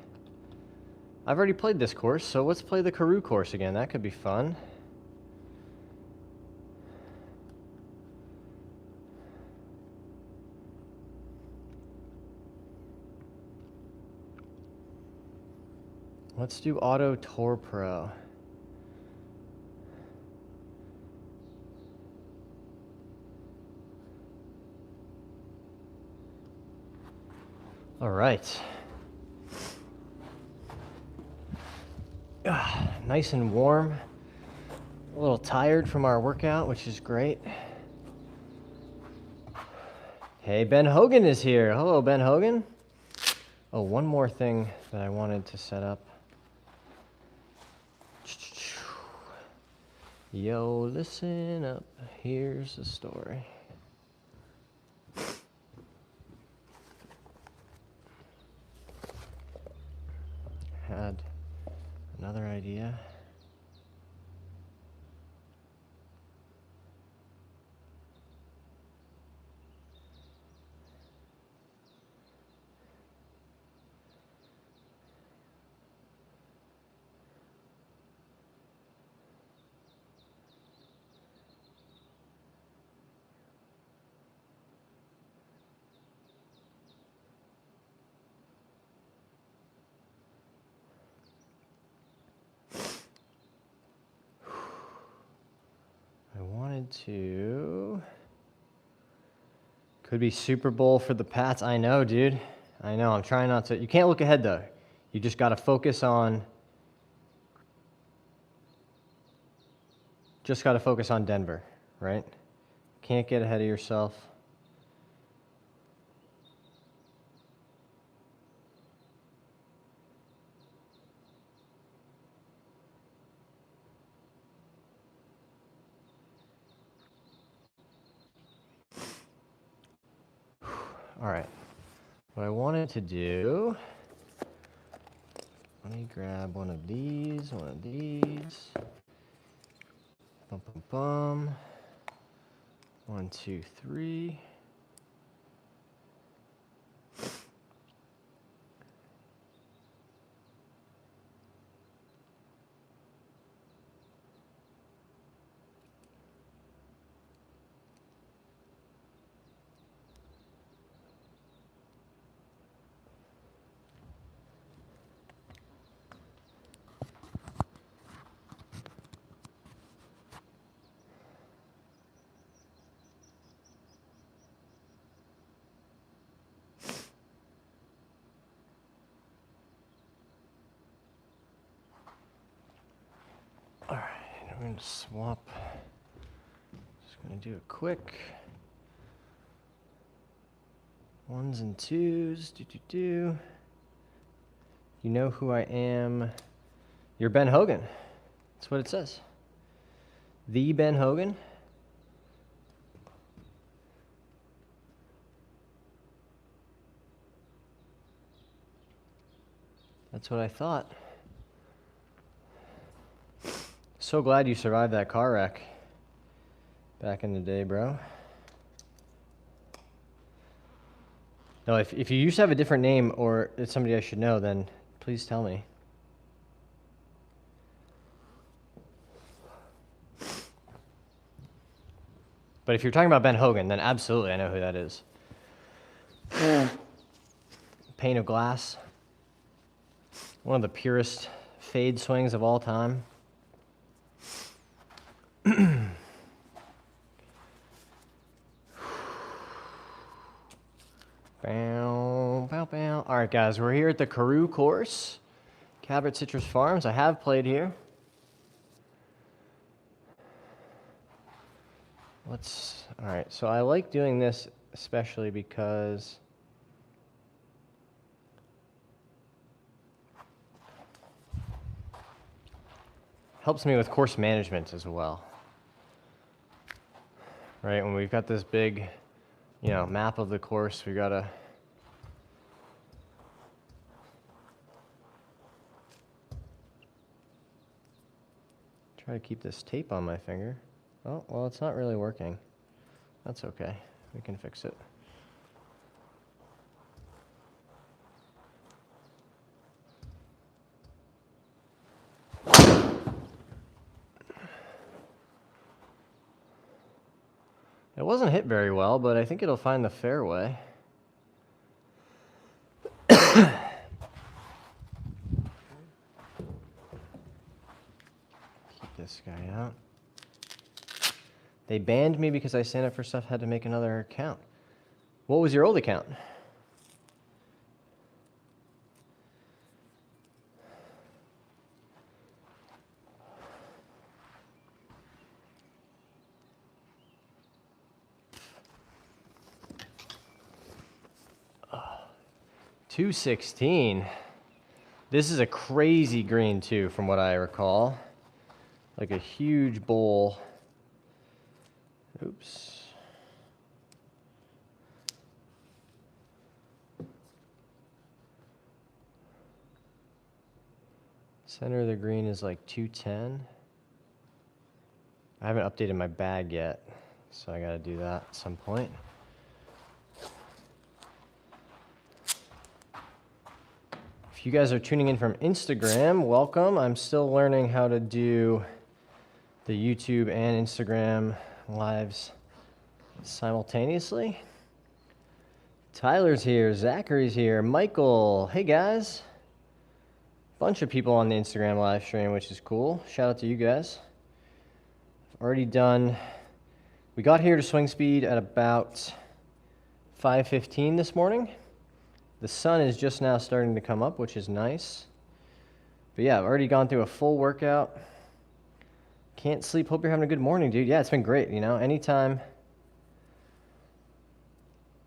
I've already played this course, so let's play the Karoo course again. That could be fun. Let's do Auto Tour Pro. All right. Nice and warm. A little tired from our workout, which is great. Hey, Ben Hogan is here. Hello, Ben Hogan. Oh, one more thing that I wanted to set up. Yo, listen up. Here's the story. Had another idea. To could be Super Bowl for the Pats. I know, dude. I know. I'm trying not to. You can't look ahead though. You just got to focus on. Just got to focus on Denver, right? Can't get ahead of yourself. All right. What I wanted to do, let me grab one of these, Bum, bum, bum. 1, 2, 3. All right, I'm going to swap. Just going to do a quick 1s and 2s. You know who I am. You're Ben Hogan. That's what it says. The Ben Hogan. That's what I thought. So glad you survived that car wreck back in the day, bro. No, if you used to have a different name or it's somebody I should know, then please tell me. But if you're talking about Ben Hogan, then absolutely I know who that is. Pane of Glass. One of the purest fade swings of all time. Bow, bow, bow. All right, guys, we're here at the Karoo course, Cabot Citrus Farms. I have played here. All right, so I like doing this especially because helps me with course management as well. Right, when we've got this big, map of the course, we gotta try to keep this tape on my finger. Oh, well, it's not really working. That's okay. We can fix it. It wasn't hit very well, but I think it'll find the fairway. Keep this guy out. They banned me because I signed up for stuff, had to make another account. What was your old account? $216. This is a crazy green too, from what I recall. Like a huge bowl. Oops. Center of the green is like 210. I haven't updated my bag yet, so I gotta do that at some point. If you guys are tuning in from Instagram, welcome. I'm still learning how to do the YouTube and Instagram lives simultaneously. Tyler's here, Zachary's here, Michael. Hey guys. Bunch of people on the Instagram live stream, which is cool. Shout out to you guys. Already done. We got here to swing speed at about 5:15 this morning. The sun is just now starting to come up, which is nice. But yeah, I've already gone through a full workout. Can't sleep. Hope you're having a good morning, dude. Yeah, it's been great, anytime.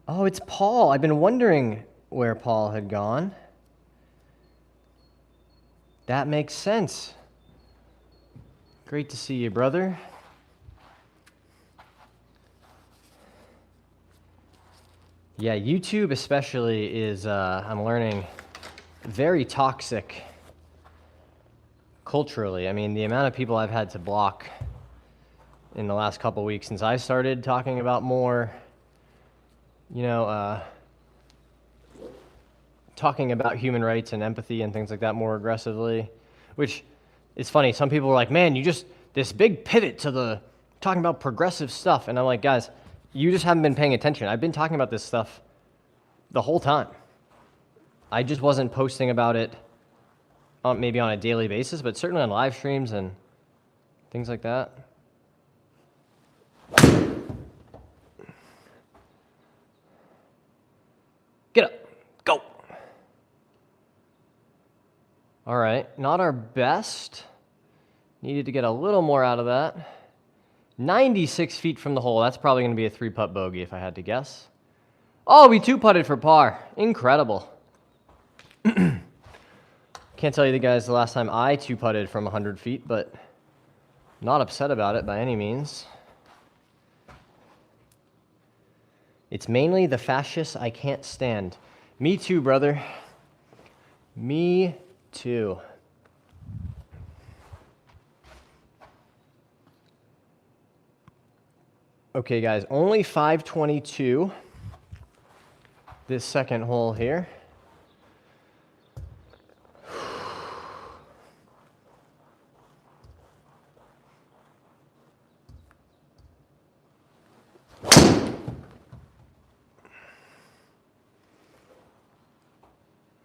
Oh, it's Paul. I've been wondering where Paul had gone. That makes sense. Great to see you, brother. Yeah, YouTube especially is, I'm learning, very toxic culturally. I mean, the amount of people I've had to block in the last couple weeks since I started talking about more, talking about human rights and empathy and things like that more aggressively, which is funny. Some people were like, man, this big pivot to the talking about progressive stuff. And I'm like, guys, you just haven't been paying attention. I've been talking about this stuff the whole time. I just wasn't posting about it maybe on a daily basis, but certainly on live streams and things like that. Get up. Go. All right. Not our best. Needed to get a little more out of that. 96 feet from the hole. That's probably going to be a 3-putt bogey if I had to guess. Oh, we 2-putted for par. Incredible. Can't tell you the last time I 2-putted from 100 feet, but not upset about it by any means. It's mainly the fascists I can't stand. Me too, brother. Me too. Okay, guys, only 522 this second hole here.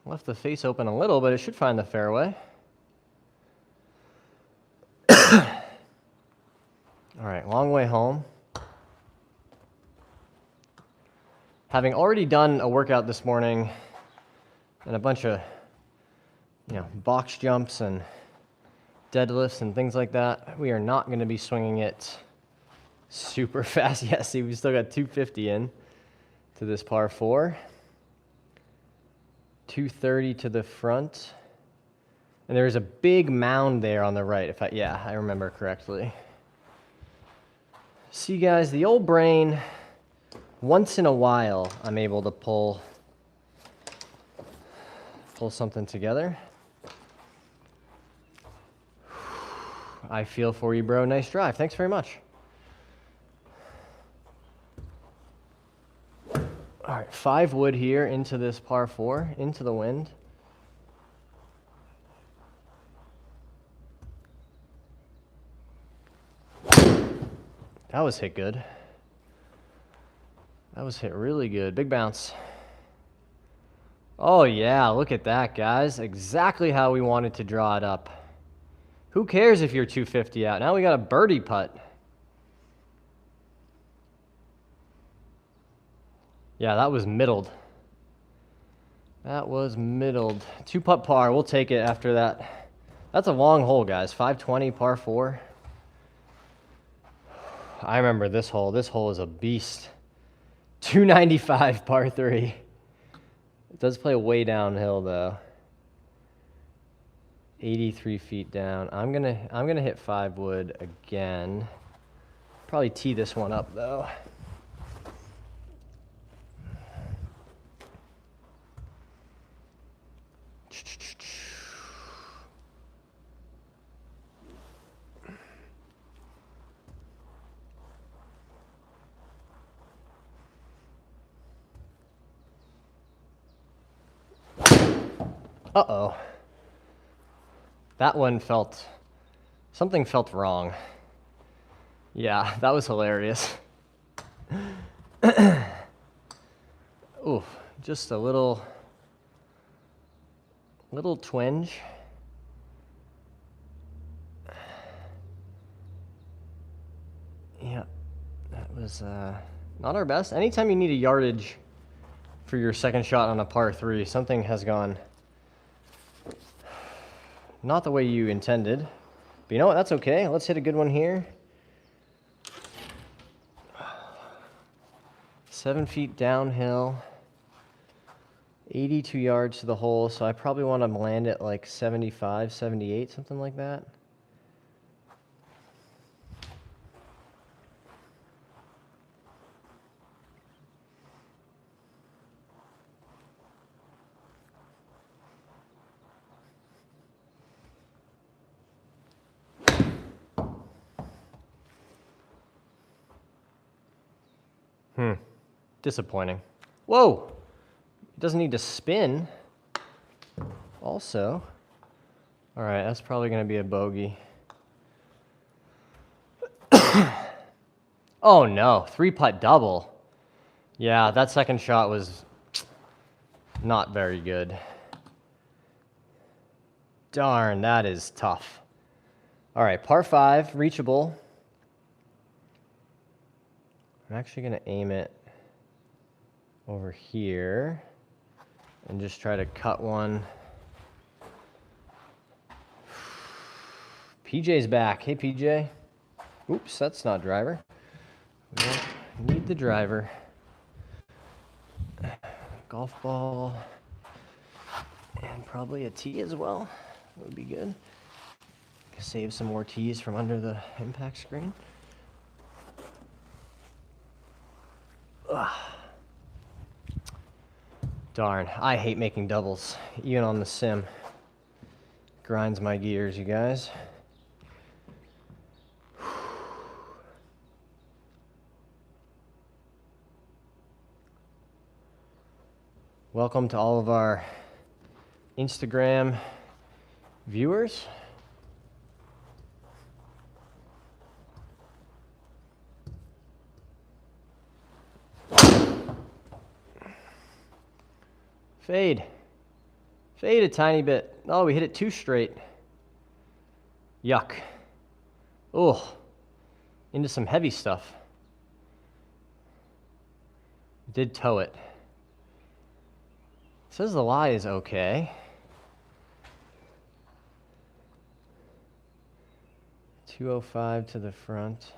Left the face open a little, but it should find the fairway. All right, long way home. Having already done a workout this morning and a bunch of, box jumps and deadlifts and things like that, we are not going to be swinging it super fast. Yeah, see, we still got 250 in to this par 4. 230 to the front. And there's a big mound there on the right, yeah, I remember correctly. See, guys, the old brain, once in a while, I'm able to pull something together. I feel for you, bro. Nice drive. Thanks very much. All right, 5 wood here into this par 4, into the wind. That was hit good. That was hit really good. Big bounce. Oh, yeah, look at that, guys. Exactly how we wanted to draw it up. Who cares if you're 250 out? Now we got a birdie putt. Yeah, that was middled. That was middled. 2-putt par. We'll take it after that. That's a long hole, guys. 520 par 4. I remember this hole. This hole is a beast. 295 par 3. It does play way downhill though. 83 feet down. I'm gonna hit 5 wood again. Probably tee this one up though. Uh-oh. That one something felt wrong. Yeah, that was hilarious. Ooh, just a little twinge. Yeah, that was not our best. Anytime you need a yardage for your second shot on a par 3, something has gone not the way you intended. But you know what? That's okay. Let's hit a good one here. 7 feet downhill. 82 yards to the hole, so I probably want to land it like 75, 78, something like that. Disappointing. Whoa! It doesn't need to spin. Also. All right, that's probably going to be a bogey. Oh no, 3-putt double. Yeah, that second shot was not very good. Darn, that is tough. All right, par 5, reachable. I'm actually going to aim it over here and just try to cut one. PJ's back. Hey, PJ. Oops, that's not driver. We don't need the driver. Golf ball. And probably a tee as well. Would be good. Save some more tees from under the impact screen. Ugh. Darn, I hate making doubles, even on the sim. Grinds my gears, you guys. Welcome to all of our Instagram viewers. Fade. Fade a tiny bit. Oh, we hit it too straight. Yuck. Oh, into some heavy stuff. Did tow it. Says the lie is okay. 205 to the front.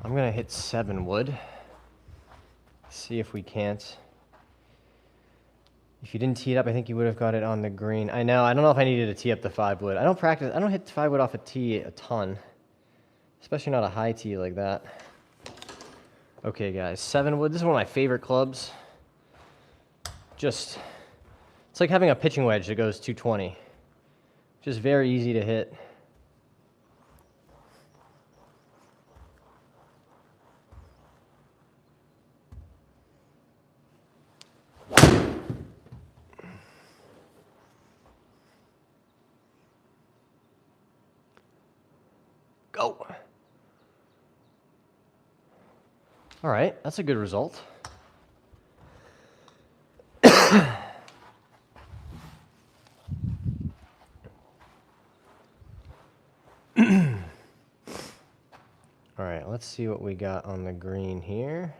I'm gonna hit 7 wood. See if we can't. If you didn't tee it up, I think you would have got it on the green. I know, I don't know if I needed to tee up the 5 wood. I don't hit 5 wood off a tee a ton. Especially not a high tee like that. Okay guys, 7 wood, this is one of my favorite clubs. It's like having a pitching wedge that goes 220. Just very easy to hit. Go. All right, that's a good result. All right, let's see what we got on the green here.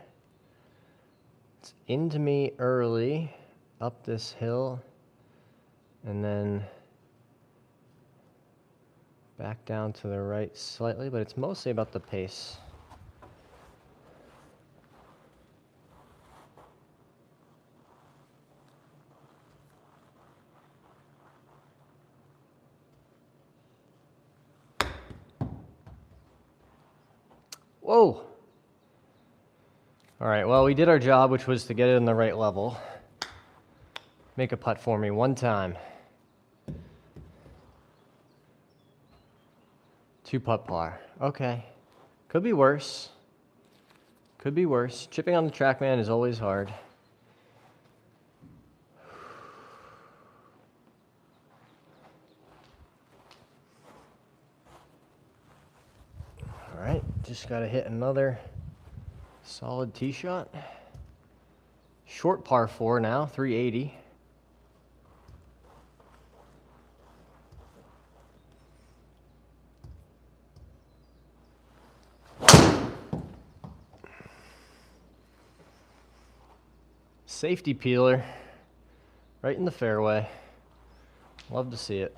It's into me early, up this hill, and then back down to the right slightly, but it's mostly about the pace. Whoa! All right, well, we did our job, which was to get it in the right level. Make a putt for me one time. 2-putt par. Okay. Could be worse. Could be worse. Chipping on the TrackMan is always hard. All right, just got to hit another solid tee shot. Short par 4 now, 380. Safety peeler, right in the fairway. Love to see it.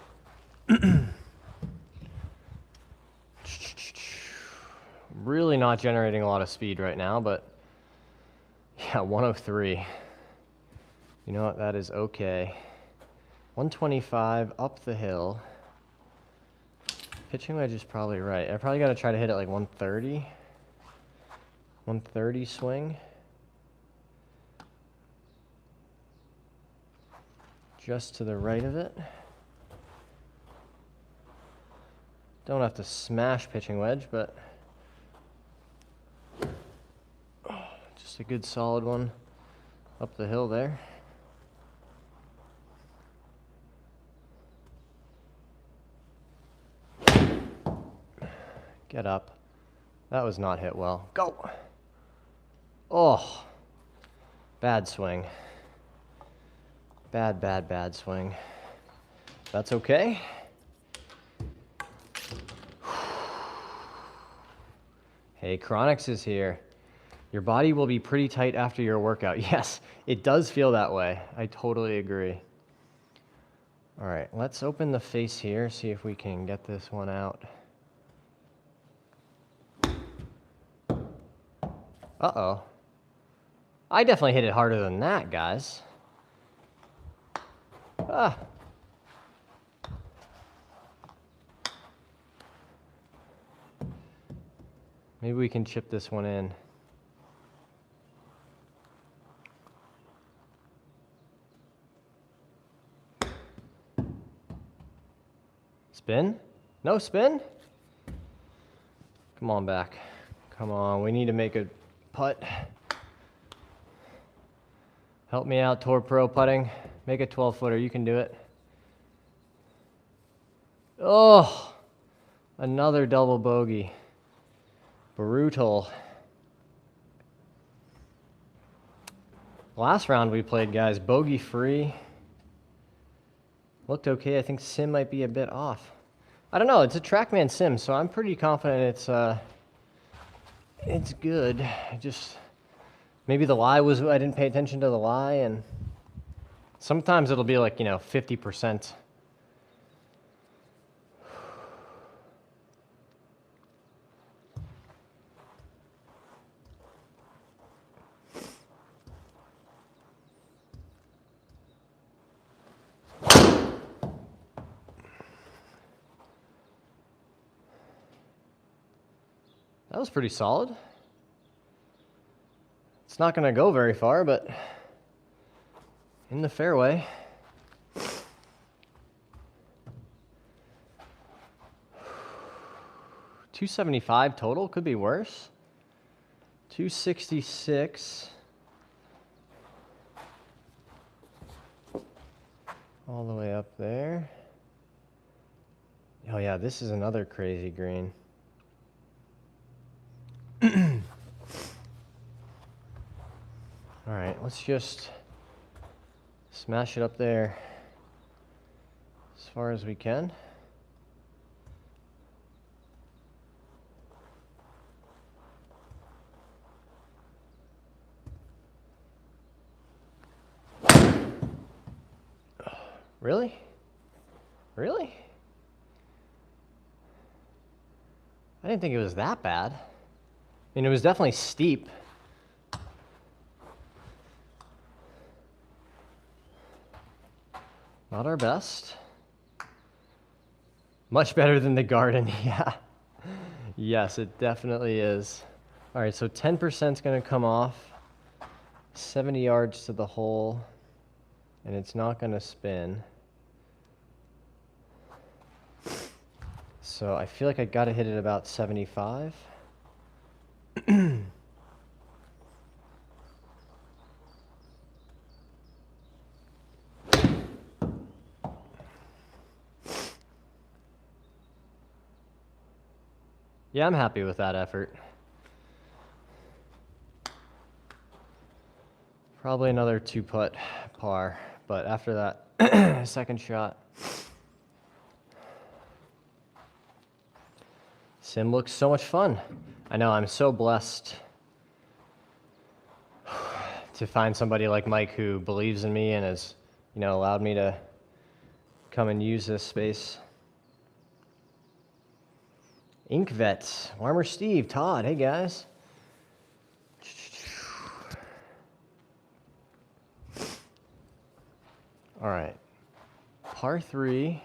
Really not generating a lot of speed right now, but yeah, 103. You know what, that is okay. 125 up the hill. Pitching wedge is probably right. I probably got to try to hit it like 130. 130 swing. Just to the right of it. Don't have to smash pitching wedge, but just a good solid one up the hill there. Get up. That was not hit well. Go! Oh, bad swing. Bad swing. That's okay. Hey, Chronix is here. Your body will be pretty tight after your workout. Yes, it does feel that way. I totally agree. All right, let's open the face here, see if we can get this one out. Uh-oh. I definitely hit it harder than that, guys. Ah. Maybe we can chip this one in. Spin? No spin? Come on back. Come on, we need to make a putt. Help me out, Tour Pro putting. Make a 12-footer, you can do it. Oh, another double bogey. Brutal. Last round we played, guys, bogey free. Looked okay. I think sim might be a bit off. I don't know. It's a TrackMan sim, so I'm pretty confident it's good. Just maybe the lie was I didn't pay attention to the lie, and sometimes it'll be like 50%. That was pretty solid. It's not going to go very far, but in the fairway. $275 total, could be worse. 266. All the way up there. Oh yeah, this is another crazy green. All right, let's just smash it up there as far as we can. Really? Really? I didn't think it was that bad. I mean, it was definitely steep. Not our best. Much better than the garden, yeah. Yes, it definitely is. All right, so 10% is going to come off. 70 yards to the hole, and it's not going to spin. So I feel like I got to hit it about 75. Yeah, I'm happy with that effort. Probably another 2-putt par, but after that second shot. Sim looks so much fun. I know, I'm so blessed to find somebody like Mike who believes in me and has, allowed me to come and use this space. Ink Vets, Warmer Steve, Todd, hey guys. All right, par 3.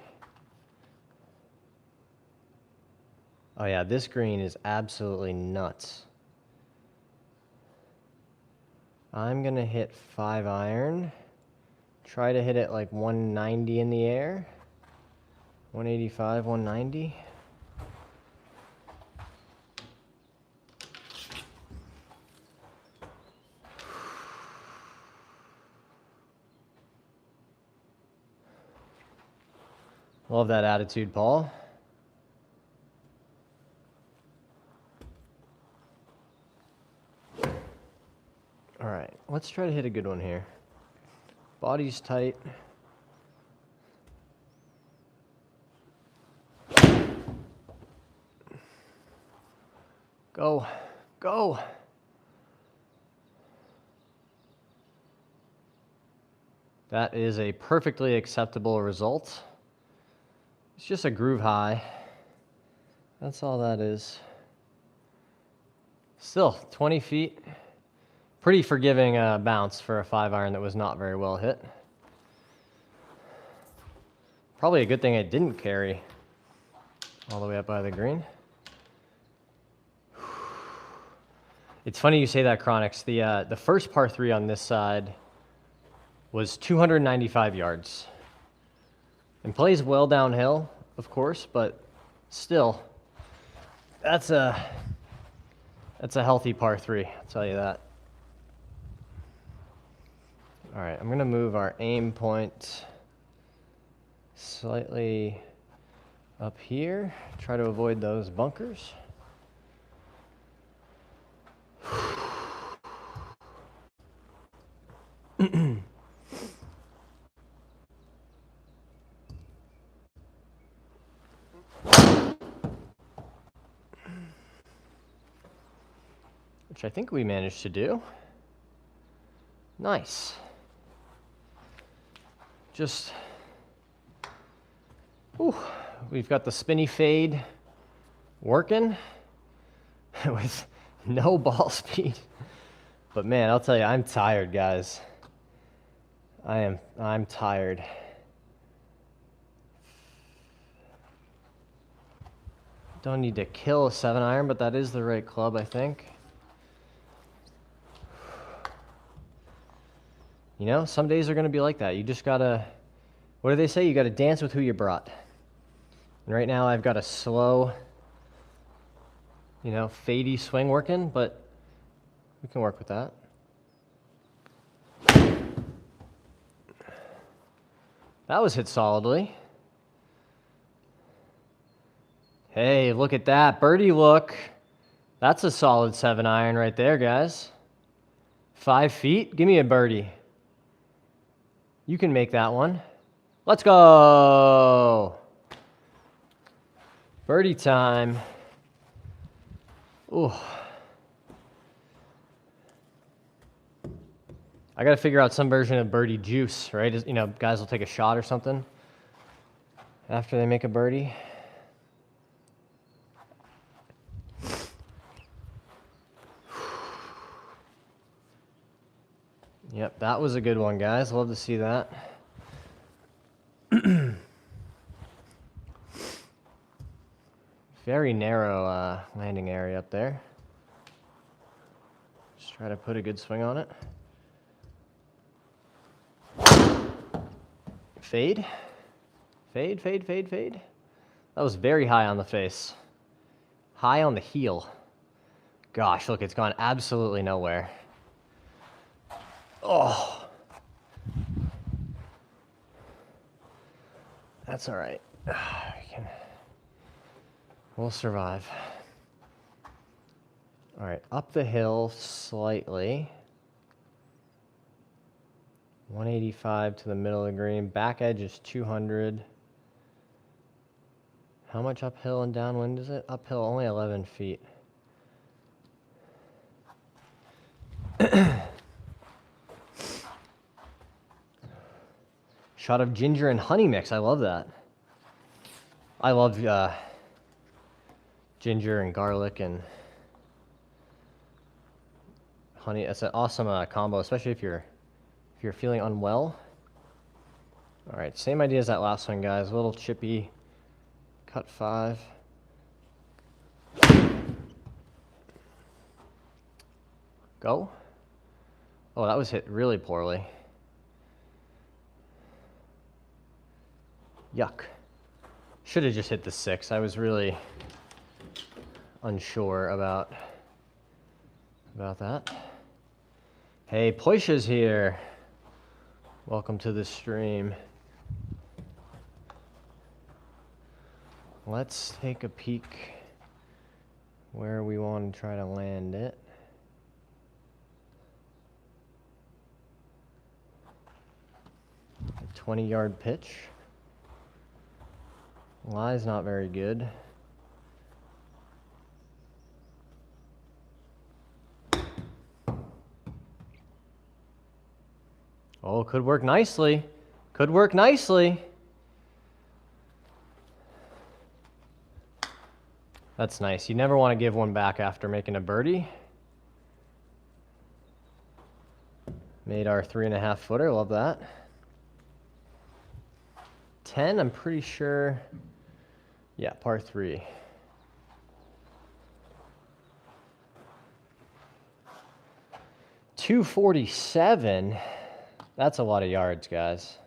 Oh yeah, this green is absolutely nuts. I'm gonna hit 5-iron. Try to hit it like 190 in the air. 185, 190. Love that attitude, Paul. All right, let's try to hit a good one here. Body's tight. Go, go. That is a perfectly acceptable result. It's just a groove high. That's all that is. Still, 20 feet. Pretty forgiving bounce for a 5-iron that was not very well hit. Probably a good thing it didn't carry all the way up by the green. It's funny you say that, Chronix. The first par 3 on this side was 295 yards. And plays well downhill, of course, but still, that's a healthy par 3, I'll tell you that. All right, I'm gonna move our aim point slightly up here. Try to avoid those bunkers. Which I think we managed to do. Nice. Just, we've got the spinny fade working with no ball speed. But man, I'll tell you, I'm tired, guys. I'm tired. Don't need to kill a 7-iron, but that is the right club, I think. You know, some days are going to be like that. You just got to, what do they say? You got to dance with who you brought. And right now I've got a slow, you know, fadey swing working, but we can work with that. That was hit solidly. Hey, look at that. Birdie look. That's a solid 7-iron right there, guys. 5 feet. Give me a birdie. You can make that one. Let's go. Birdie time. Ooh. I got to figure out some version of birdie juice, right? You know, guys will take a shot or something after they make a birdie. Yep, that was a good one, guys. Love to see that. Very narrow landing area up there. Just try to put a good swing on it. Fade. Fade, fade, fade, fade. That was very high on the face. High on the heel. Gosh, look, it's gone absolutely nowhere. Oh. That's all right. We'll survive. All right, up the hill slightly. 185 to the middle of the green. Back edge is 200. How much uphill and downwind is it? Uphill only 11 feet. Shot of ginger and honey mix. I love that. I love ginger and garlic and honey. It's an awesome combo, especially if you're feeling unwell. All right, same idea as that last one, guys. A little chippy, cut 5. Go. Oh, that was hit really poorly. Yuck. Should have just hit the 6. I was really unsure about that. Hey, Poisha's here. Welcome to the stream. Let's take a peek where we want to try to land it. A 20-yard pitch. Lie's not very good. Oh, could work nicely. Could work nicely. That's nice. You never want to give one back after making a birdie. Made our 3.5 footer. Love that. 10, I'm pretty sure. Yeah, par 3. .247. That's a lot of yards, guys.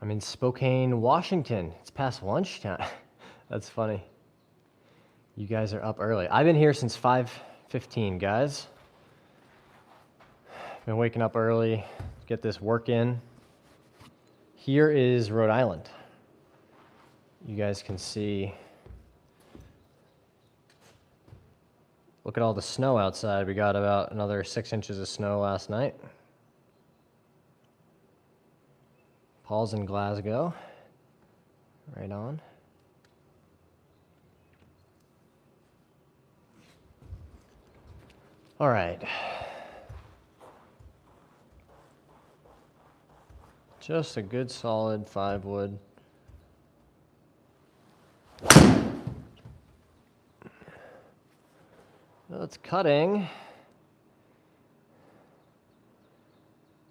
I'm in Spokane, Washington. It's past lunchtime. That's funny. You guys are up early. I've been here since 5:15, guys. Been waking up early, get this work in. Here is Rhode Island. You guys can see. Look at all the snow outside. We got about another 6 inches of snow last night. Paul's in Glasgow. Right on. All right. Just a good solid 5 wood. It's cutting.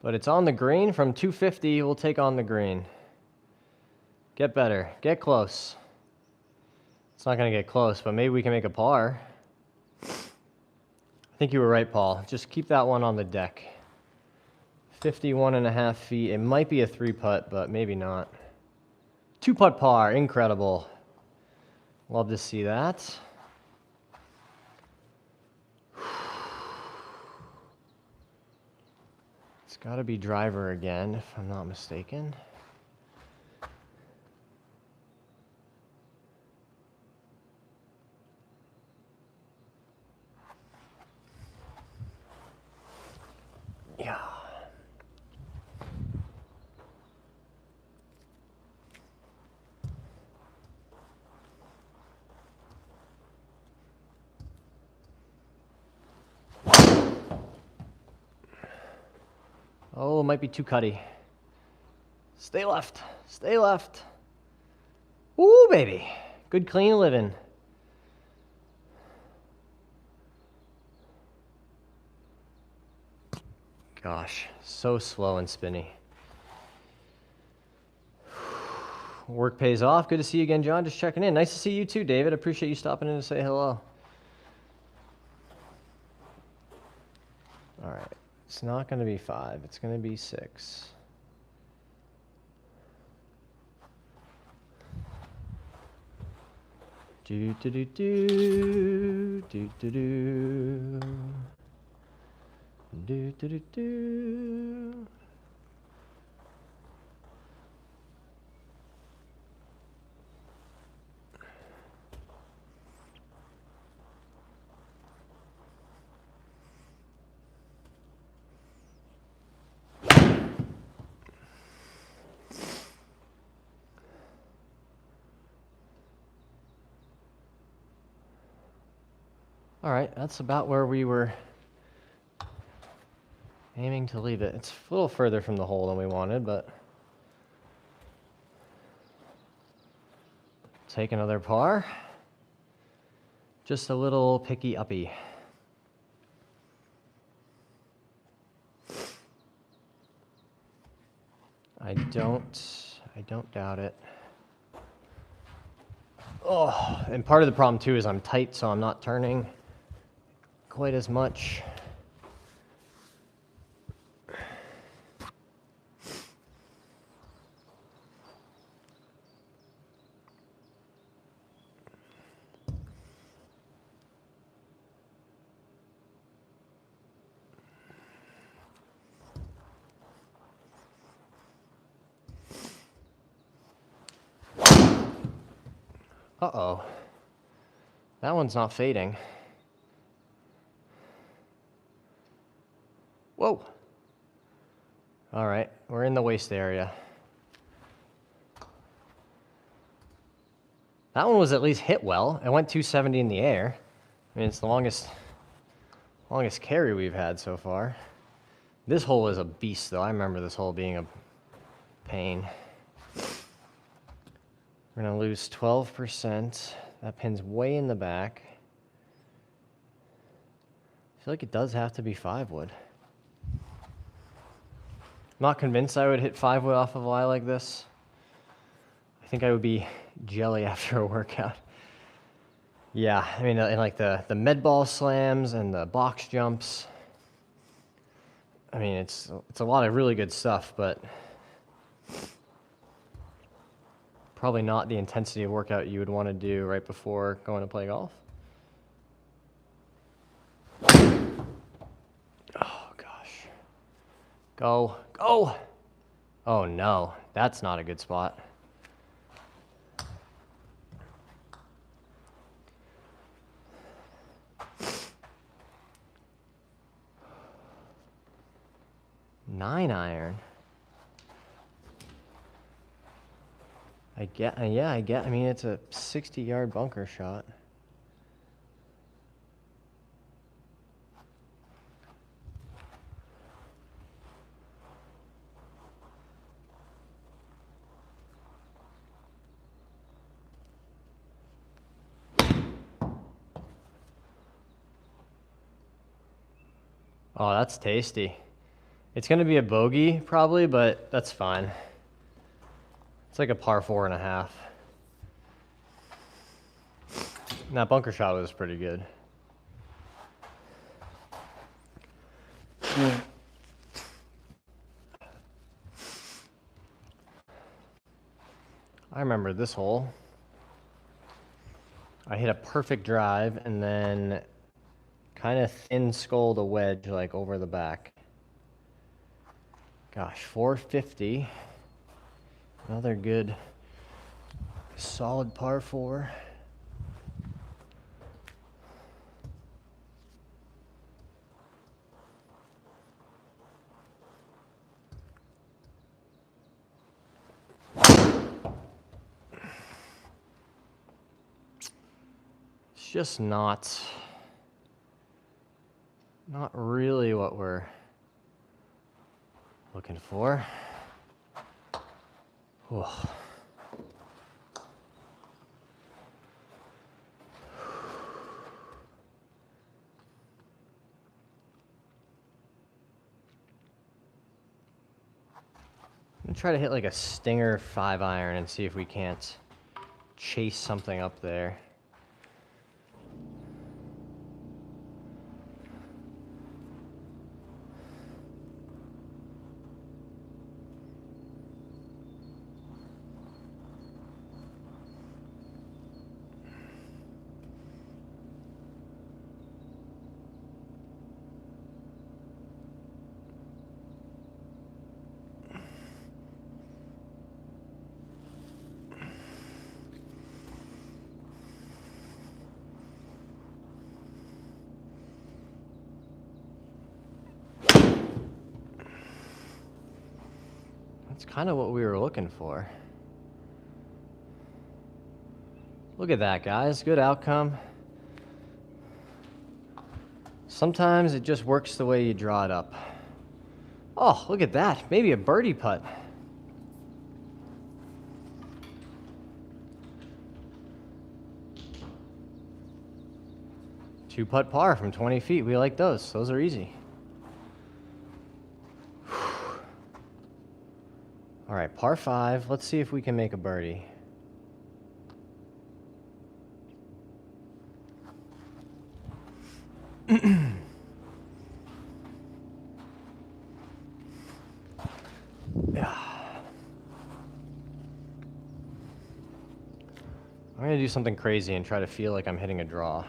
But it's on the green from 250. We'll take on the green. Get better. Get close. It's not going to get close, but maybe we can make a par. I think you were right, Paul. Just keep that one on the deck. 51.5 feet. It might be a 3-putt, but maybe not. 2-putt par. Incredible. Love to see that. It's got to be driver again, if I'm not mistaken. Yeah. Oh, it might be too cutty. Stay left. Stay left. Ooh, baby. Good clean living. Gosh, so slow and spinny. Work pays off. Good to see you again, John. Just checking in. Nice to see you too, David. Appreciate you stopping in to say hello. All right. It's not going to be 5. It's going to be 6. Do do do do do do do do do do do. All right, that's about where we were aiming to leave it. It's a little further from the hole than we wanted, but take another par. Just a little picky uppy. I don't doubt it. Oh, and part of the problem too is I'm tight, so I'm not turning quite as much. Uh-oh. That one's not fading. Whoa. All right, we're in the waist area. That one was at least hit well. It went 270 in the air. I mean, it's the longest carry we've had so far. This hole is a beast, though. I remember this hole being a pain. We're going to lose 12%. That pin's way in the back. I feel like it does have to be 5-wood. Not convinced I would hit 5-wood off of a lie like this. I think I would be jelly after a workout. Yeah, I mean, in like the med ball slams and the box jumps. I mean, it's a lot of really good stuff, but probably not the intensity of workout you would want to do right before going to play golf. Oh, gosh. Go. Go! Oh, no. That's not a good spot. Nine iron. I mean, it's a 60-yard bunker shot. Oh, that's tasty. It's going to be a bogey probably, but that's fine. It's like a par 4.5. And that bunker shot was pretty good. I remember this hole. I hit a perfect drive and then kind of thin sculled a wedge like over the back. Gosh, 450. Another good, solid par 4. It's just not really what we're looking for. Whew. I'm gonna try to hit like a stinger 5-iron and see if we can't chase something up there. That's kind of what we were looking for. Look at that, guys. Good outcome. Sometimes it just works the way you draw it up. Oh, look at that. Maybe a birdie putt. Two putt par from 20 feet. We like those. Those are easy. All right, par 5. Let's see if we can make a birdie. Yeah. I'm gonna do something crazy and try to feel like I'm hitting a draw.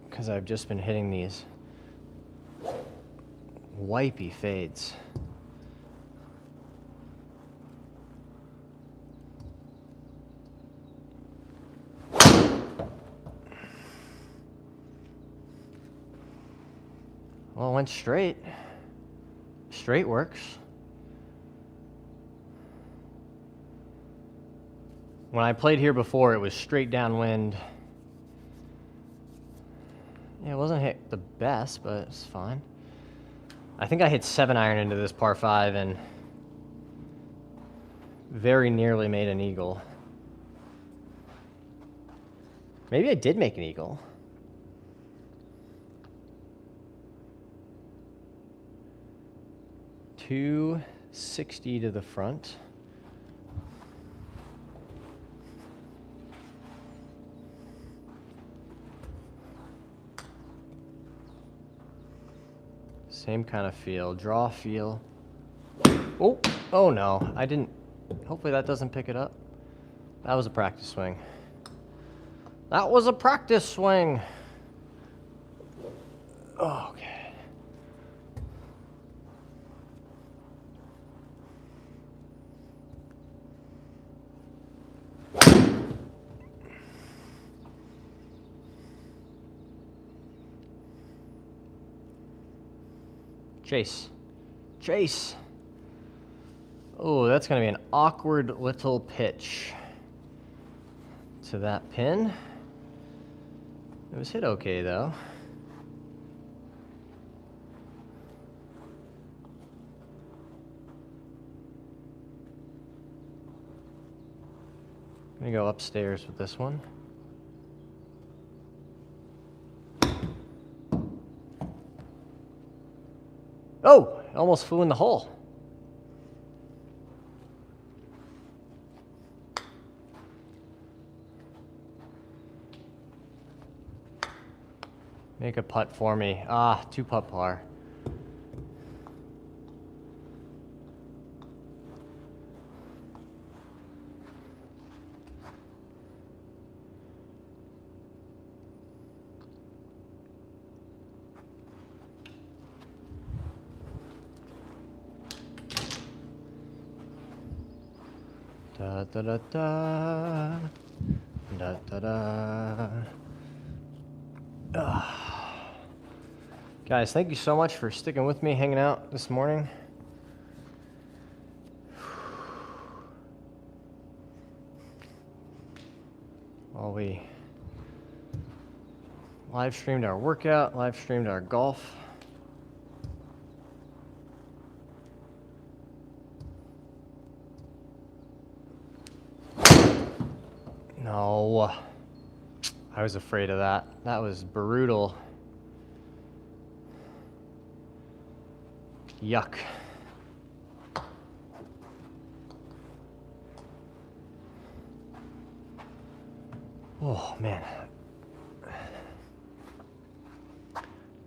Because I've just been hitting these wipey fades. Well, it went straight. Straight works. When I played here before, it was straight downwind. Yeah, it wasn't hit the best, but it's fine. I think I hit 7-iron into this par 5 and very nearly made an eagle. Maybe I did make an eagle. .260 to the front. Same kind of feel, draw feel. Oh no, I didn't. Hopefully that doesn't pick it up. That was a practice swing. That was a practice swing. Oh, okay. Chase. Chase. Oh, that's going to be an awkward little pitch to that pin. It was hit okay, though. I'm going to go upstairs with this one. almost flew in the hole. Make a putt for me. Ah, 2-putt par. Da da da da. Da da da. Guys, thank you so much for sticking with me, hanging out this morning. While we live streamed our workout, live streamed our golf. No, I was afraid of that. That was brutal. Yuck. Oh, man.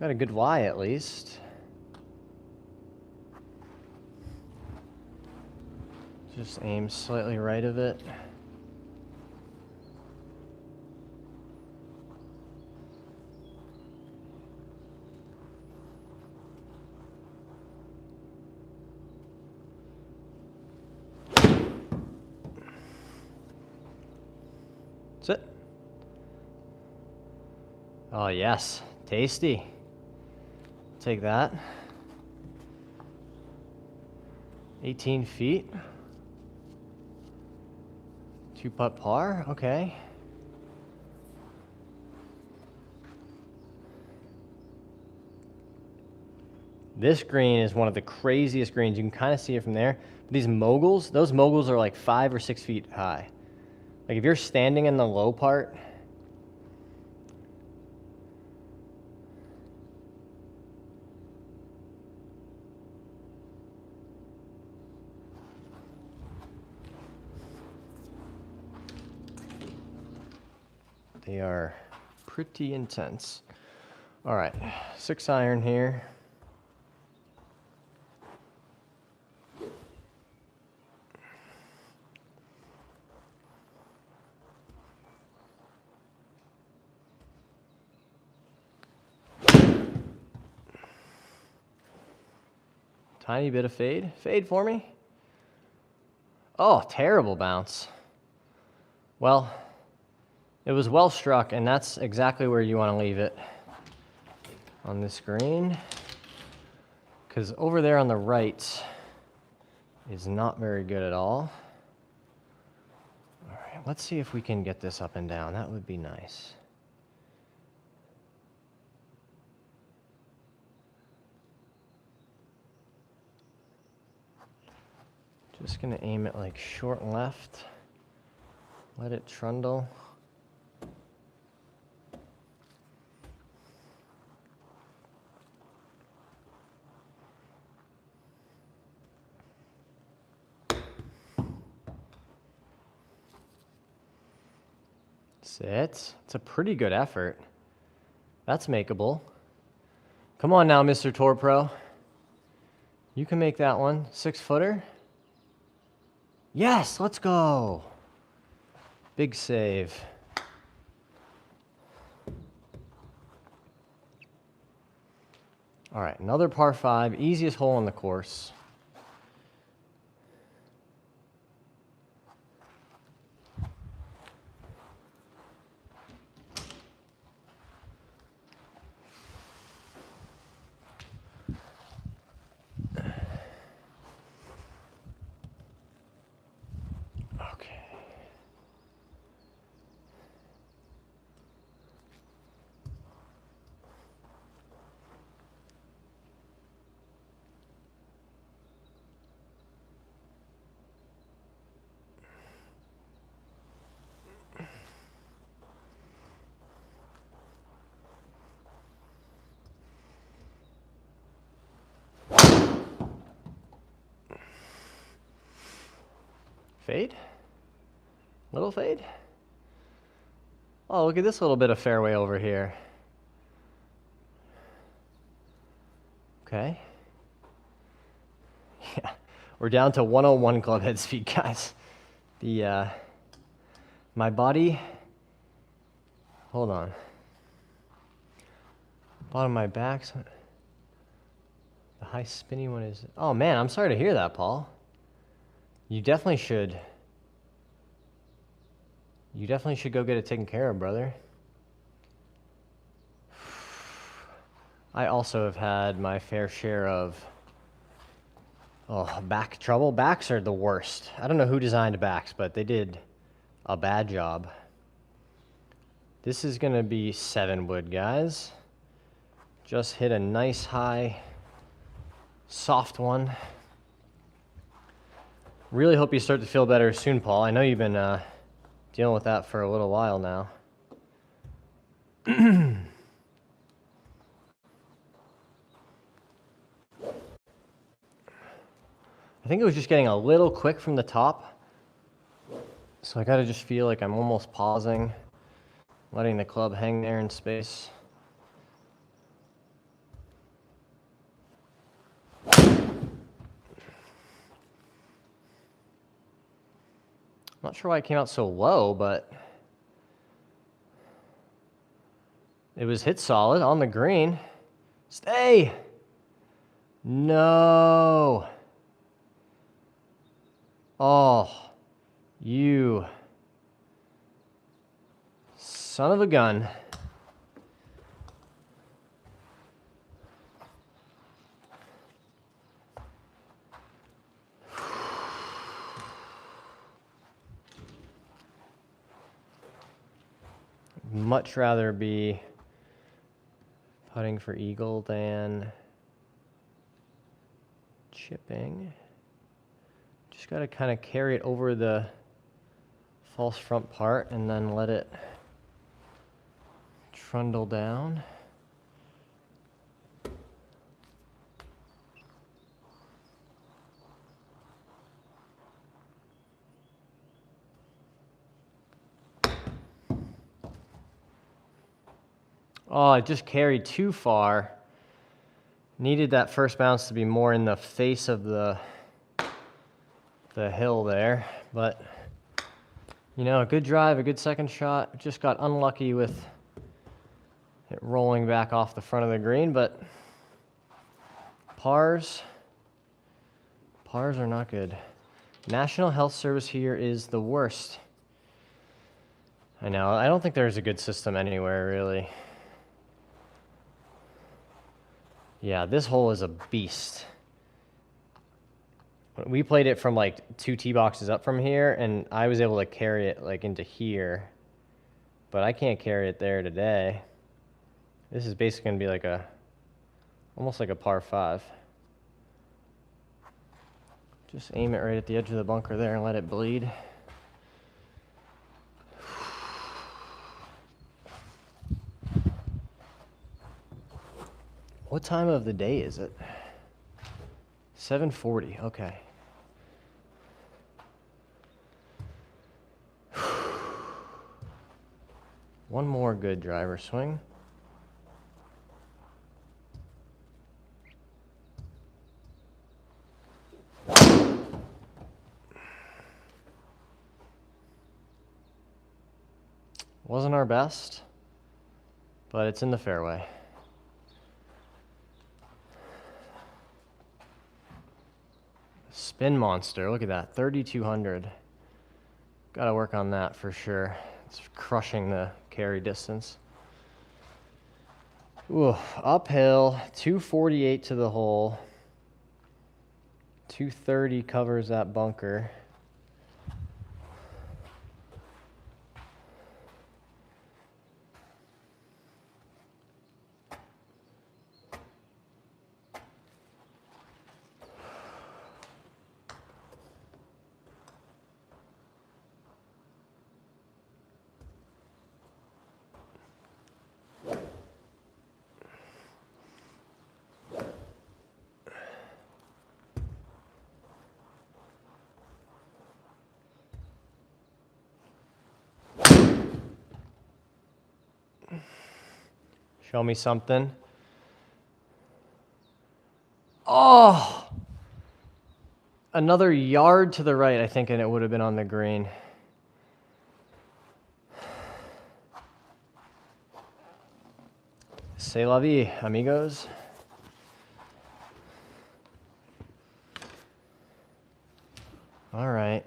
Got a good Y at least. Just aim slightly right of it. That's it. Oh, yes. Tasty. Take that. 18 feet. 2-putt par. Okay. This green is one of the craziest greens. You can kind of see it from there. These moguls, those moguls are like 5 or 6 feet high. Like if you're standing in the low part, they are pretty intense. All right, 6-iron here. Tiny bit of fade. Fade for me. Oh, terrible bounce. Well, it was well struck, and that's exactly where you want to leave it on this green. Because over there on the right is not very good at all. All right, let's see if we can get this up and down. That would be nice. Just gonna aim it like short left. Let it trundle. Sit. It's a pretty good effort. That's makeable. Come on now, Mr. Tour Pro. You can make that one. 6-footer. Yes, let's go. Big save. All right, another par 5, easiest hole on the course. Fade? Little fade? Oh, look at this little bit of fairway over here. Okay. Yeah, we're down to 101 club head speed, guys. The, my body, hold on. Bottom of my back, the high spinny one is, oh man, I'm sorry to hear that, Paul. You definitely should go get it taken care of, brother. I also have had my fair share of back trouble. Backs are the worst. I don't know who designed backs, but they did a bad job. This is going to be 7 wood, guys. Just hit a nice high, soft one. Really hope you start to feel better soon, Paul. I know you've been dealing with that for a little while now. I think it was just getting a little quick from the top. So I gotta just feel like I'm almost pausing, letting the club hang there in space. I'm not sure why it came out so low, but it was hit solid on the green. Stay! No! Oh, you son of a gun. Much rather be putting for eagle than chipping. Just got to kind of carry it over the false front part and then let it trundle down. Oh, it just carried too far. Needed that first bounce to be more in the face of the hill there, but you know, a good drive, a good second shot. Just got unlucky with it rolling back off the front of the green, but pars are not good. National Health Service here is the worst. I know, I don't think there's a good system anywhere, really. Yeah, this hole is a beast. We played it from like 2 tee boxes up from here, and I was able to carry it like into here, but I can't carry it there today. This is basically gonna be like almost like a par 5. Just aim it right at the edge of the bunker there and let it bleed. What time of the day is it? 7:40, okay. One more good driver swing. Wasn't our best, but it's in the fairway. Spin monster, look at that, 3,200. Gotta work on that for sure. It's crushing the carry distance. Ooh, uphill, 248 to the hole. 230 covers that bunker. Show me something. Oh! Another yard to the right, I think, and it would have been on the green. C'est la vie, amigos. All right.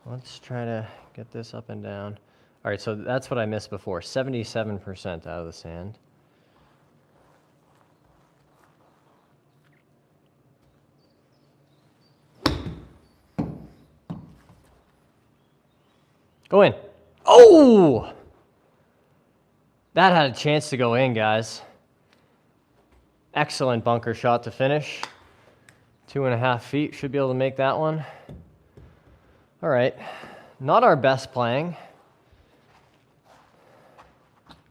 Let's try to get this up and down. All right, so that's what I missed before. 77% out of the sand. Go in. Oh! That had a chance to go in, guys. Excellent bunker shot to finish. 2.5 feet. Should be able to make that one. All right. Not our best playing.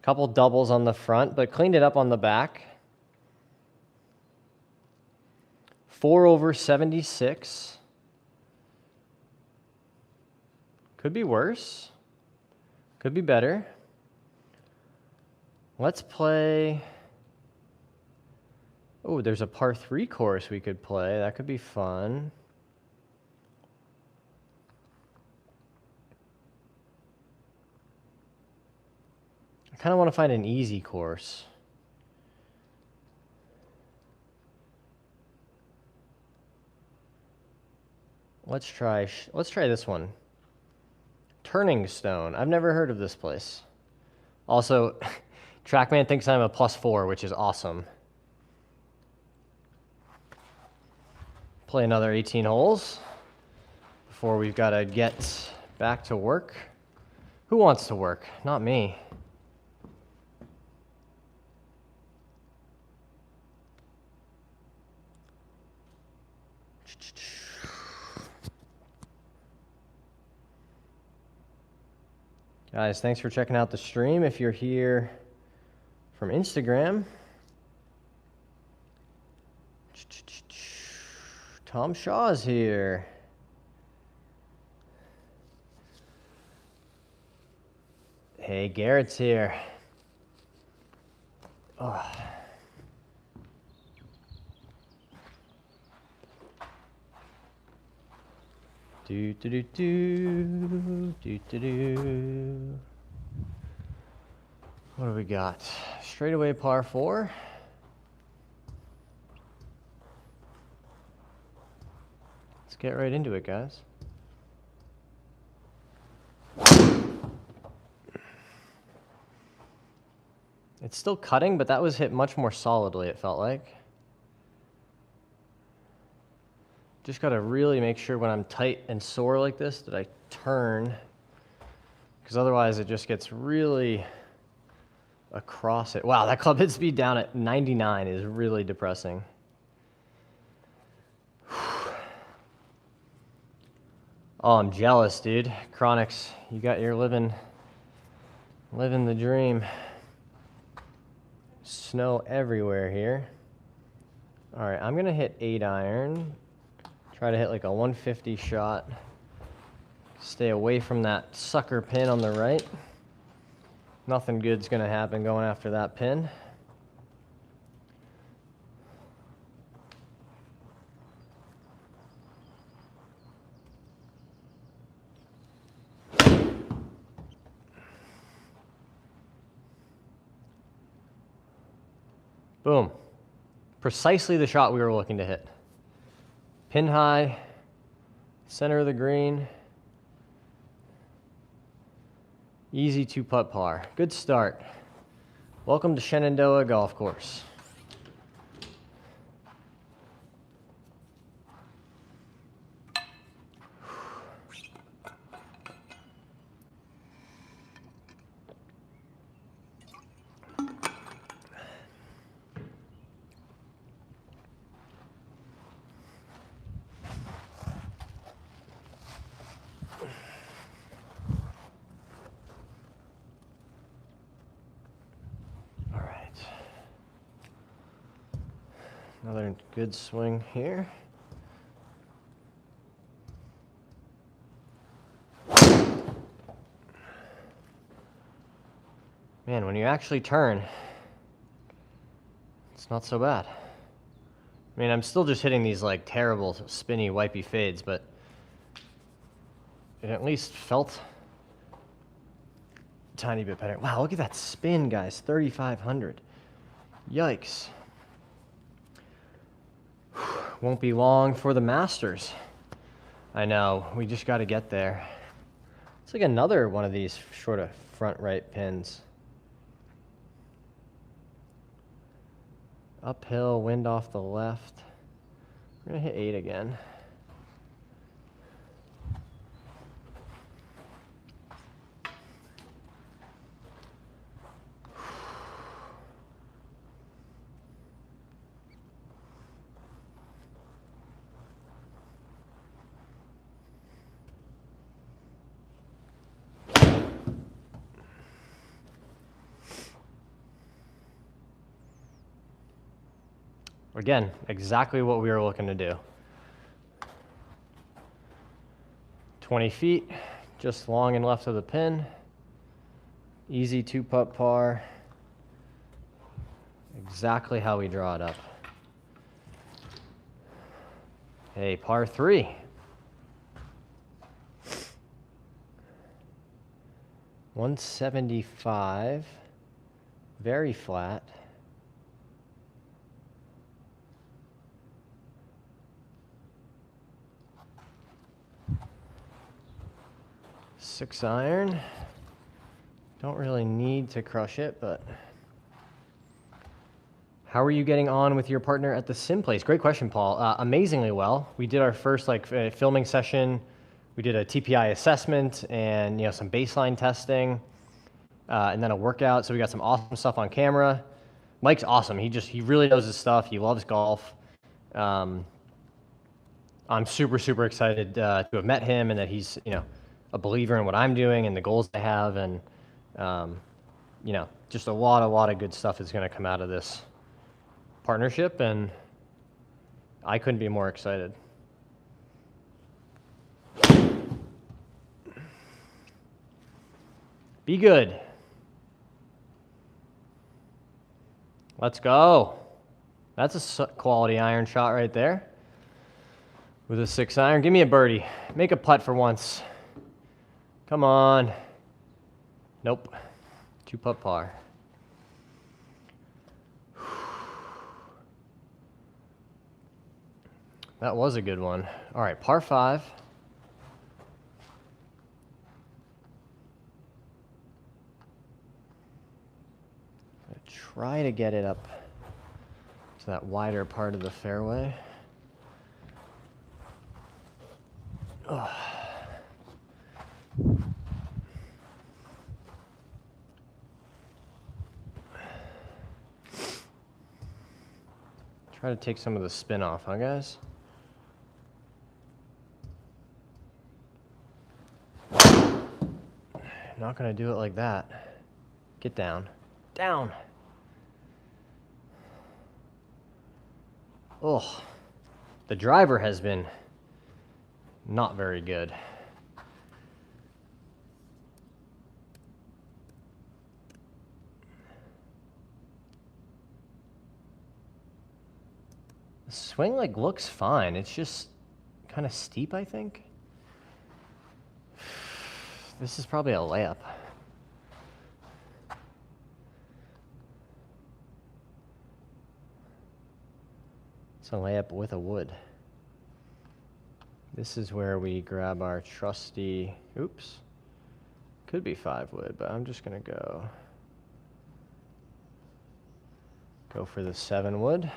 Couple doubles on the front, but cleaned it up on the back. 4 over 76. Could be worse. Could be better. Let's play. Oh, there's a par 3 course we could play. That could be fun. I kind of want to find an easy course. Let's try this one. Turning Stone. I've never heard of this place. Also, TrackMan thinks I'm a +4, which is awesome. Play another 18 holes before we've got to get back to work. Who wants to work? Not me. Guys, thanks for checking out the stream. If you're here from Instagram, Tom Shaw's here. Hey, Garrett's here. Oh. Do do do do do do do. What do we got? Straightaway par 4. Let's get right into it, guys. It's still cutting, but that was hit much more solidly, it felt like. Just got to really make sure when I'm tight and sore like this that I turn, because otherwise it just gets really across it. Wow, that club hit speed down at 99 is really depressing. Oh, I'm jealous, dude. Chronix, you got your living the dream. Snow everywhere here. All right, I'm gonna hit 8-iron. Try to hit like a 150 shot. Stay away from that sucker pin on the right. Nothing good's gonna happen going after that pin. Boom. Precisely the shot we were looking to hit. Pin high, center of the green. Easy 2-putt par. Good start. Welcome to Shenandoah Golf Course. Another good swing here. Man, when you actually turn, it's not so bad. I mean, I'm still just hitting these like terrible spinny wipey fades, but it at least felt a tiny bit better. Wow, look at that spin, guys. 3,500. Yikes. Won't be long for the Masters. I know, we just got to get there. It's like another one of these sort of front right pins. Uphill, wind off the left. We're gonna hit 8 again. Again, exactly what we were looking to do. 20 feet, just long and left of the pin. Easy 2-putt par. Exactly how we draw it up. Hey, par 3. $175. Very flat. Six iron. Don't really need to crush it, but how are you getting on with your partner at the sim place? Great question, Paul. Amazingly well. We did our first filming session. We did a TPI assessment and some baseline testing, and then a workout. So we got some awesome stuff on camera. Mike's awesome. He really knows his stuff. He loves golf. I'm super excited to have met him and that he's a believer in what I'm doing and the goals I have, and just a lot of good stuff is going to come out of this partnership, and I couldn't be more excited. Be good. Let's go. That's a quality iron shot right there. With a 6 iron. Give me a birdie. Make a putt for once. Come on. Nope. 2-putt par. That was a good one. All right, par 5. Try to get it up to that wider part of the fairway. Ugh. Try to take some of the spin off, huh, guys? Not gonna do it like that. Get down. Down! Oh, the driver has been not very good. The swing looks fine. It's just kind of steep, I think. This is probably a layup. It's a layup with a wood. This is where we grab our trusty, oops, could be 5 wood, but I'm just gonna go for the 7 wood.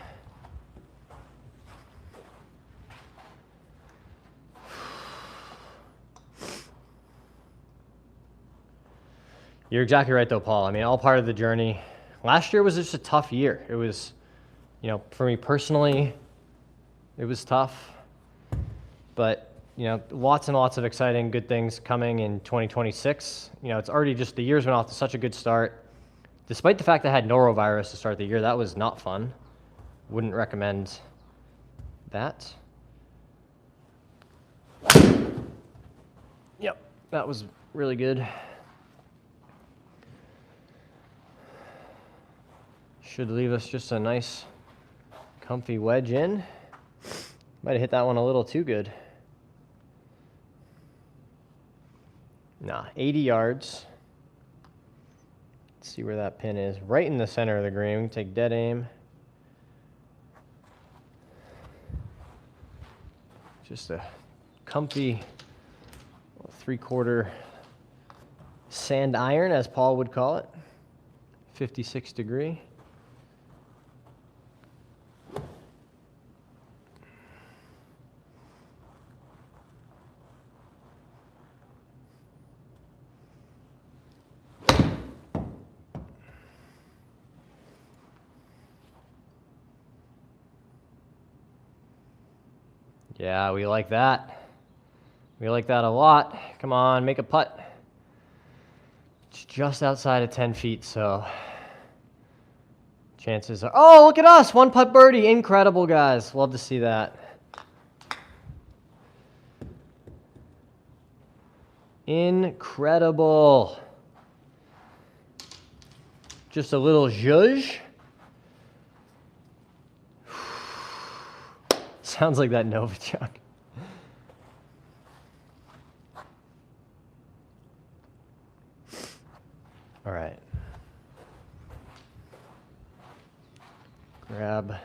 You're exactly right though, Paul. I mean, all part of the journey. Last year was just a tough year. It was, for me personally, it was tough. But, lots and lots of exciting, good things coming in 2026. It's already just, the year's been off to such a good start. Despite the fact that I had norovirus to start the year, that was not fun. Wouldn't recommend that. Yep, that was really good. Should leave us just a nice, comfy wedge in. Might have hit that one a little too good. Nah, 80 yards. Let's see where that pin is. Right in the center of the green. We can take dead aim. Just a comfy 3/4 sand iron, as Paul would call it. 56 degree. Yeah, we like that. We like that a lot. Come on, make a putt. It's just outside of 10 feet, so chances are... Oh, look at us! 1-putt birdie. Incredible, guys. Love to see that. Incredible. Just a little zhuzh. Sounds like that Novichok. All right. Grab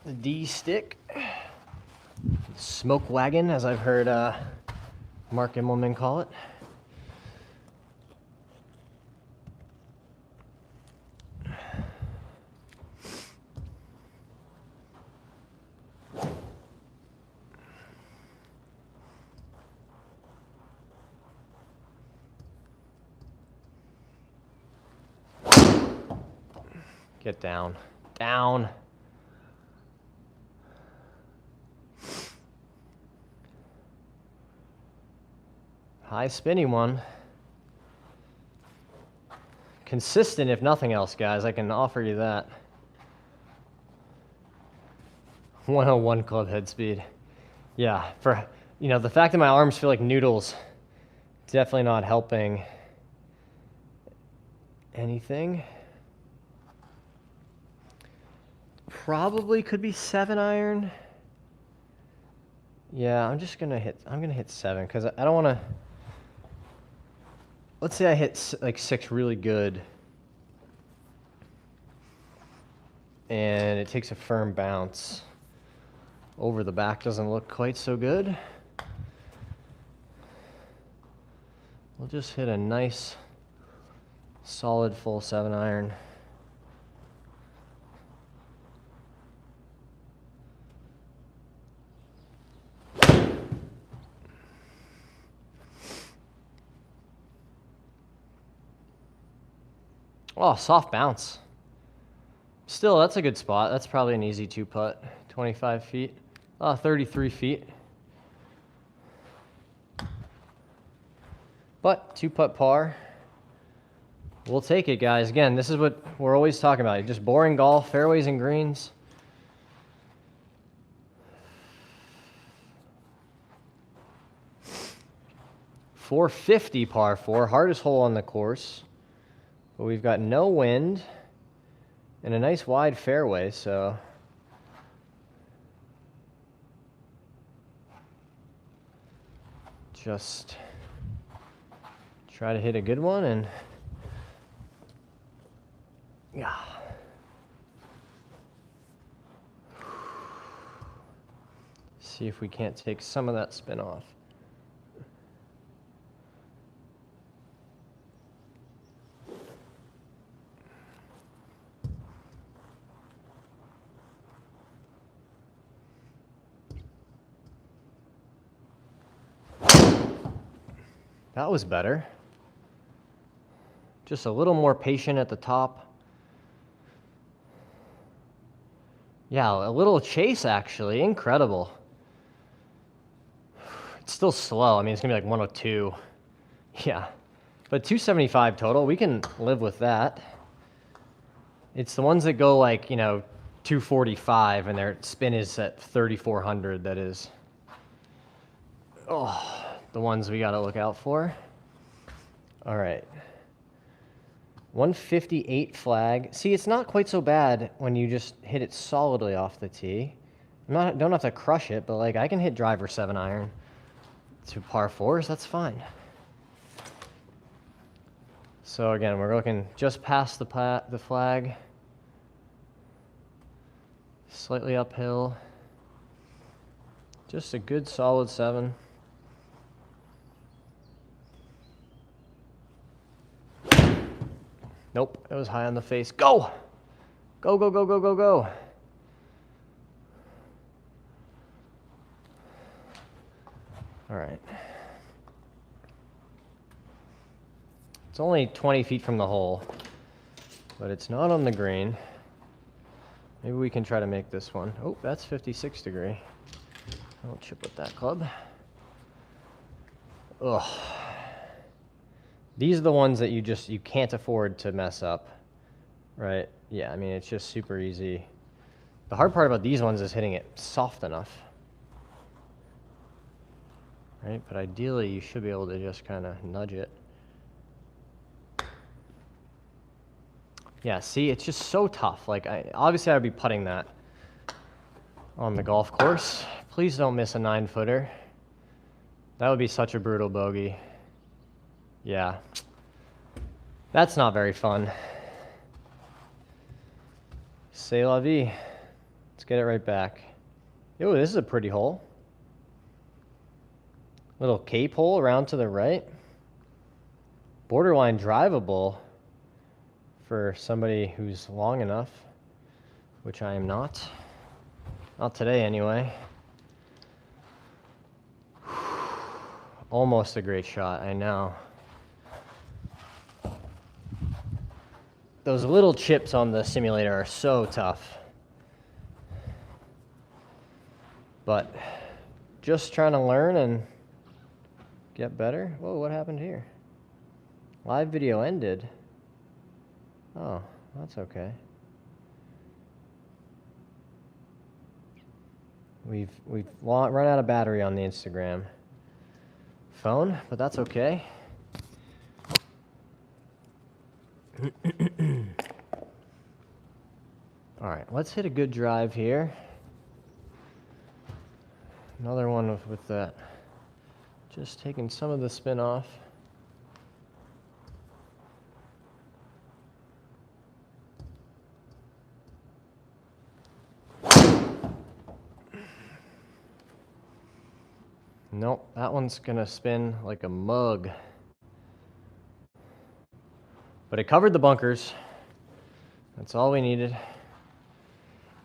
the D stick. Smoke wagon, as I've heard Mark Immelman call it. Get down. Down. High spinny one. Consistent, if nothing else, guys. I can offer you that. 101 club head speed. Yeah, for, you know, the fact that my arms feel like noodles, definitely not helping anything. Probably could be 7-iron. Yeah, I'm gonna hit 7 because I don't want to. Let's say I hit like 6 really good, and it takes a firm bounce. Over the back doesn't look quite so good. We'll just hit a nice, solid full 7-iron. Oh, soft bounce. Still, that's a good spot. That's probably an easy 2-putt. 25 feet. 33 feet. But 2-putt par. We'll take it, guys. Again, this is what we're always talking about. Just boring golf, fairways and greens. .450 par 4, hardest hole on the course. But we've got no wind and a nice wide fairway, so just try to hit a good one and yeah. See if we can't take some of that spin off. That was better. Just a little more patient at the top. Yeah, a little chase actually. Incredible. It's still slow. I mean, it's going to be like 102. Yeah. But 275 total. We can live with that. It's the ones that go like, you know, 245 and their spin is at 3,400 that is. Oh, the ones we got to look out for. All right. 158 flag. See, it's not quite so bad when you just hit it solidly off the tee. Don't have to crush it, but like I can hit driver 7-iron to par 4s. That's fine. So again, we're looking just past the flag, slightly uphill. Just a good solid 7. Nope, it was high on the face. Go! Go, go, go, go, go, go. All right. It's only 20 feet from the hole, but it's not on the green. Maybe we can try to make this one. Oh, that's 56 degree. I'll chip with that club. Ugh. These are the ones that you can't afford to mess up, right? Yeah, I mean, it's just super easy. The hard part about these ones is hitting it soft enough, right? But ideally, you should be able to just kind of nudge it. Yeah, see, it's just so tough. Like, obviously, I'd be putting that on the golf course. Please don't miss a 9-footer. That would be such a brutal bogey. Yeah. That's not very fun. C'est la vie. Let's get it right back. Ooh, this is a pretty hole. Little cape hole around to the right. Borderline drivable for somebody who's long enough, which I am not. Not today, anyway. Almost a great shot, I know. Those little chips on the simulator are so tough. But just trying to learn and get better. Whoa, what happened here? Live video ended. Oh, that's okay. We've run out of battery on the Instagram phone, but that's okay. All right, let's hit a good drive here. Another one with that. Just taking some of the spin off. Nope, that one's gonna spin like a mug. But it covered the bunkers. That's all we needed.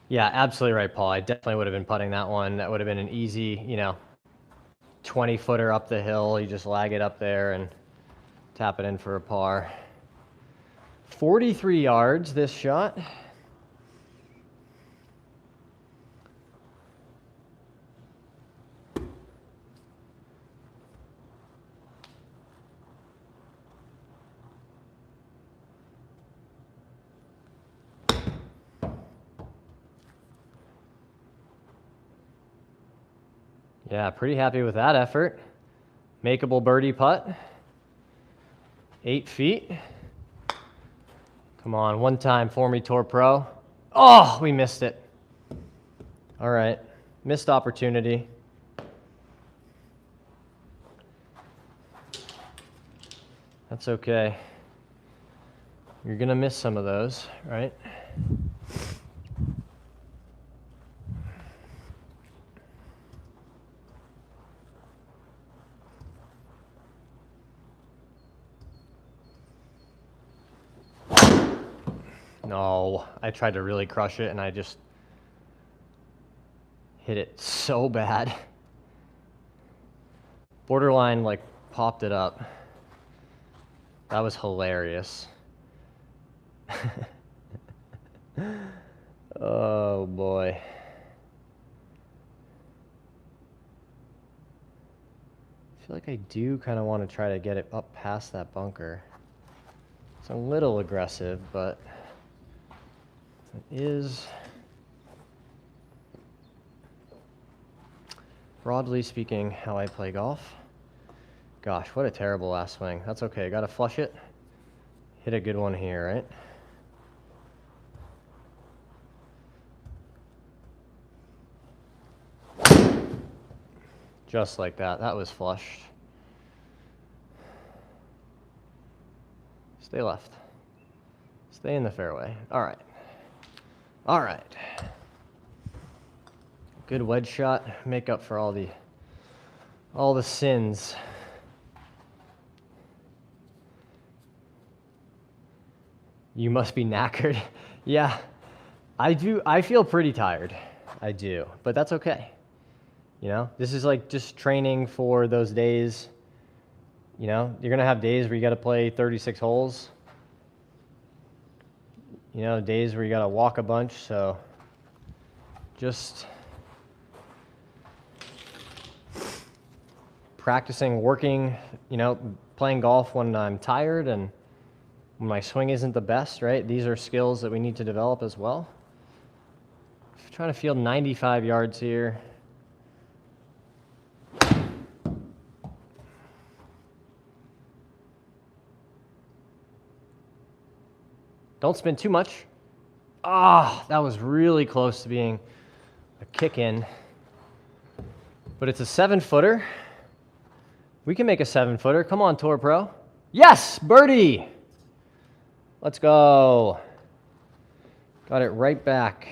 Yeah, absolutely right, Paul. I definitely would have been putting that one. That would have been an easy, 20-footer up the hill. You just lag it up there and tap it in for a par. 43 yards this shot. Yeah, pretty happy with that effort. Makeable birdie putt. 8 feet. Come on, one time for me, Tour Pro. Oh, we missed it. All right, missed opportunity. That's okay. You're gonna miss some of those, right? No, I tried to really crush it and I just hit it so bad. Borderline like popped it up. That was hilarious. Oh boy. I feel like I do kind of want to try to get it up past that bunker. It's a little aggressive, but it is, broadly speaking, how I play golf. Gosh, what a terrible last swing. That's okay, gotta flush it. hit a good one here, right? Just like that. That was flushed. Stay left. Stay in the fairway. All right. All right. Good wedge shot. Make up for all the sins. You must be knackered. Yeah, I do. I feel pretty tired. I do, but that's okay. You know, this is like just training for those days. You know, you're gonna have days where you gotta play 36 holes. You know, days where you gotta walk a bunch, so just practicing, working, you know, playing golf when I'm tired and when my swing isn't the best, right? These are skills that we need to develop as well. Trying to field 95 yards here. Don't spin too much. Ah, that was really close to being a kick in. But it's a 7-footer. We can make a 7-footer. Come on, Tour Pro. Yes, birdie. Let's go. Got it right back.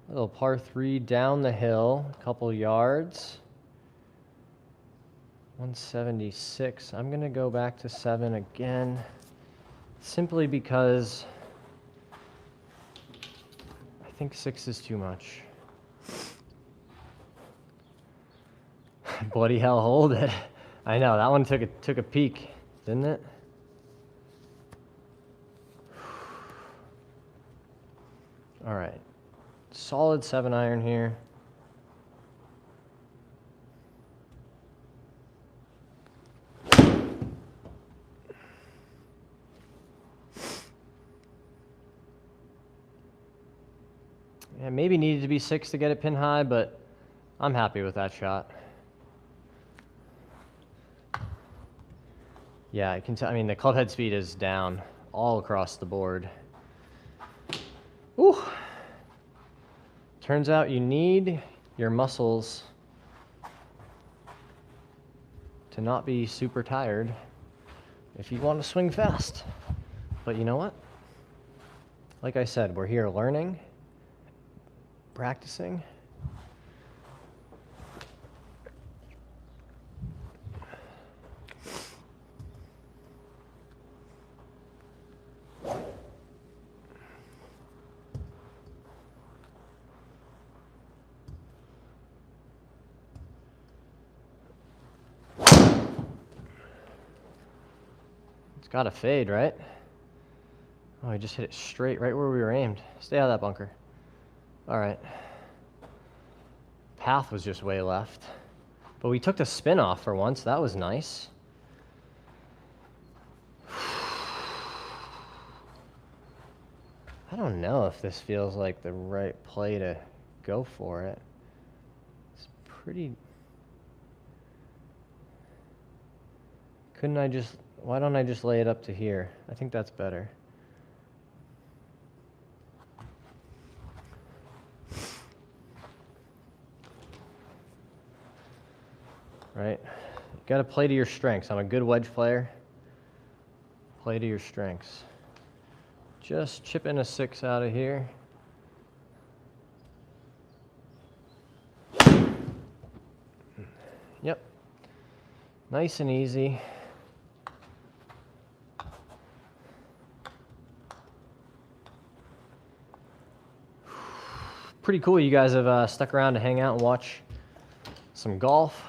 A little par 3 down the hill, a couple yards. 176. I'm going to go back to 7 again, simply because I think 6 is too much. Bloody hell, hold it. I know, that one took a peek, didn't it? All right, solid 7-iron here. Yeah, maybe needed to be 6 to get it pin high, but I'm happy with that shot. Yeah, I can tell. I mean, the club head speed is down all across the board. Ooh. Turns out you need your muscles to not be super tired if you want to swing fast. But you know what? Like I said, we're here learning, practicing. It's got to fade, right? Oh, I just hit it straight right where we were aimed. Stay out of that bunker. All right. Path was just way left. But we took the spin off for once. That was nice. I don't know if this feels like the right play to go for it. It's pretty... Why don't I just lay it up to here? I think that's better. Right? You gotta play to your strengths. I'm a good wedge player. Play to your strengths. Just chipping a 6 out of here. Yep. Nice and easy. Pretty cool you guys have stuck around to hang out and watch some golf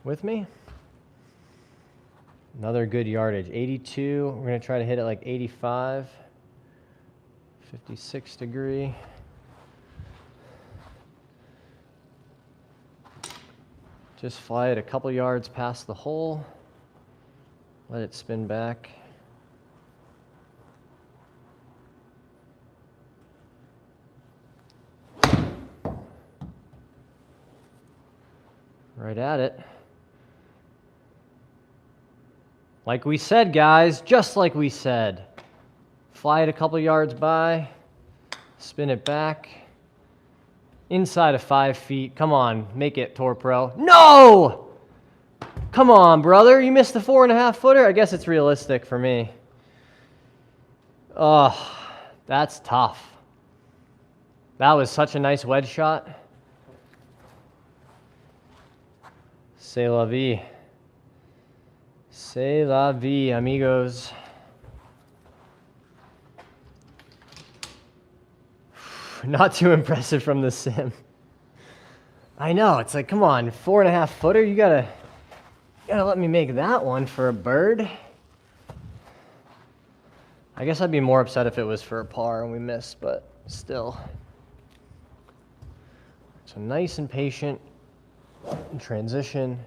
with me. Another good yardage, 82. We're going to try to hit it like 85, 56 degree. Just fly it a couple yards past the hole. Let it spin back. Right at it. Like we said, guys, just like we said. Fly it a couple yards by, spin it back. Inside of 5 feet. Come on, make it, Tour Pro. No! Come on, brother. You missed the 4.5 footer? I guess it's realistic for me. Oh, that's tough. That was such a nice wedge shot. C'est la vie. C'est la vie, amigos. Not too impressive from the sim. I know, it's like, come on, 4.5 footer, you gotta let me make that one for a bird. I guess I'd be more upset if it was for a par and we missed, but still. So nice and patient in transition.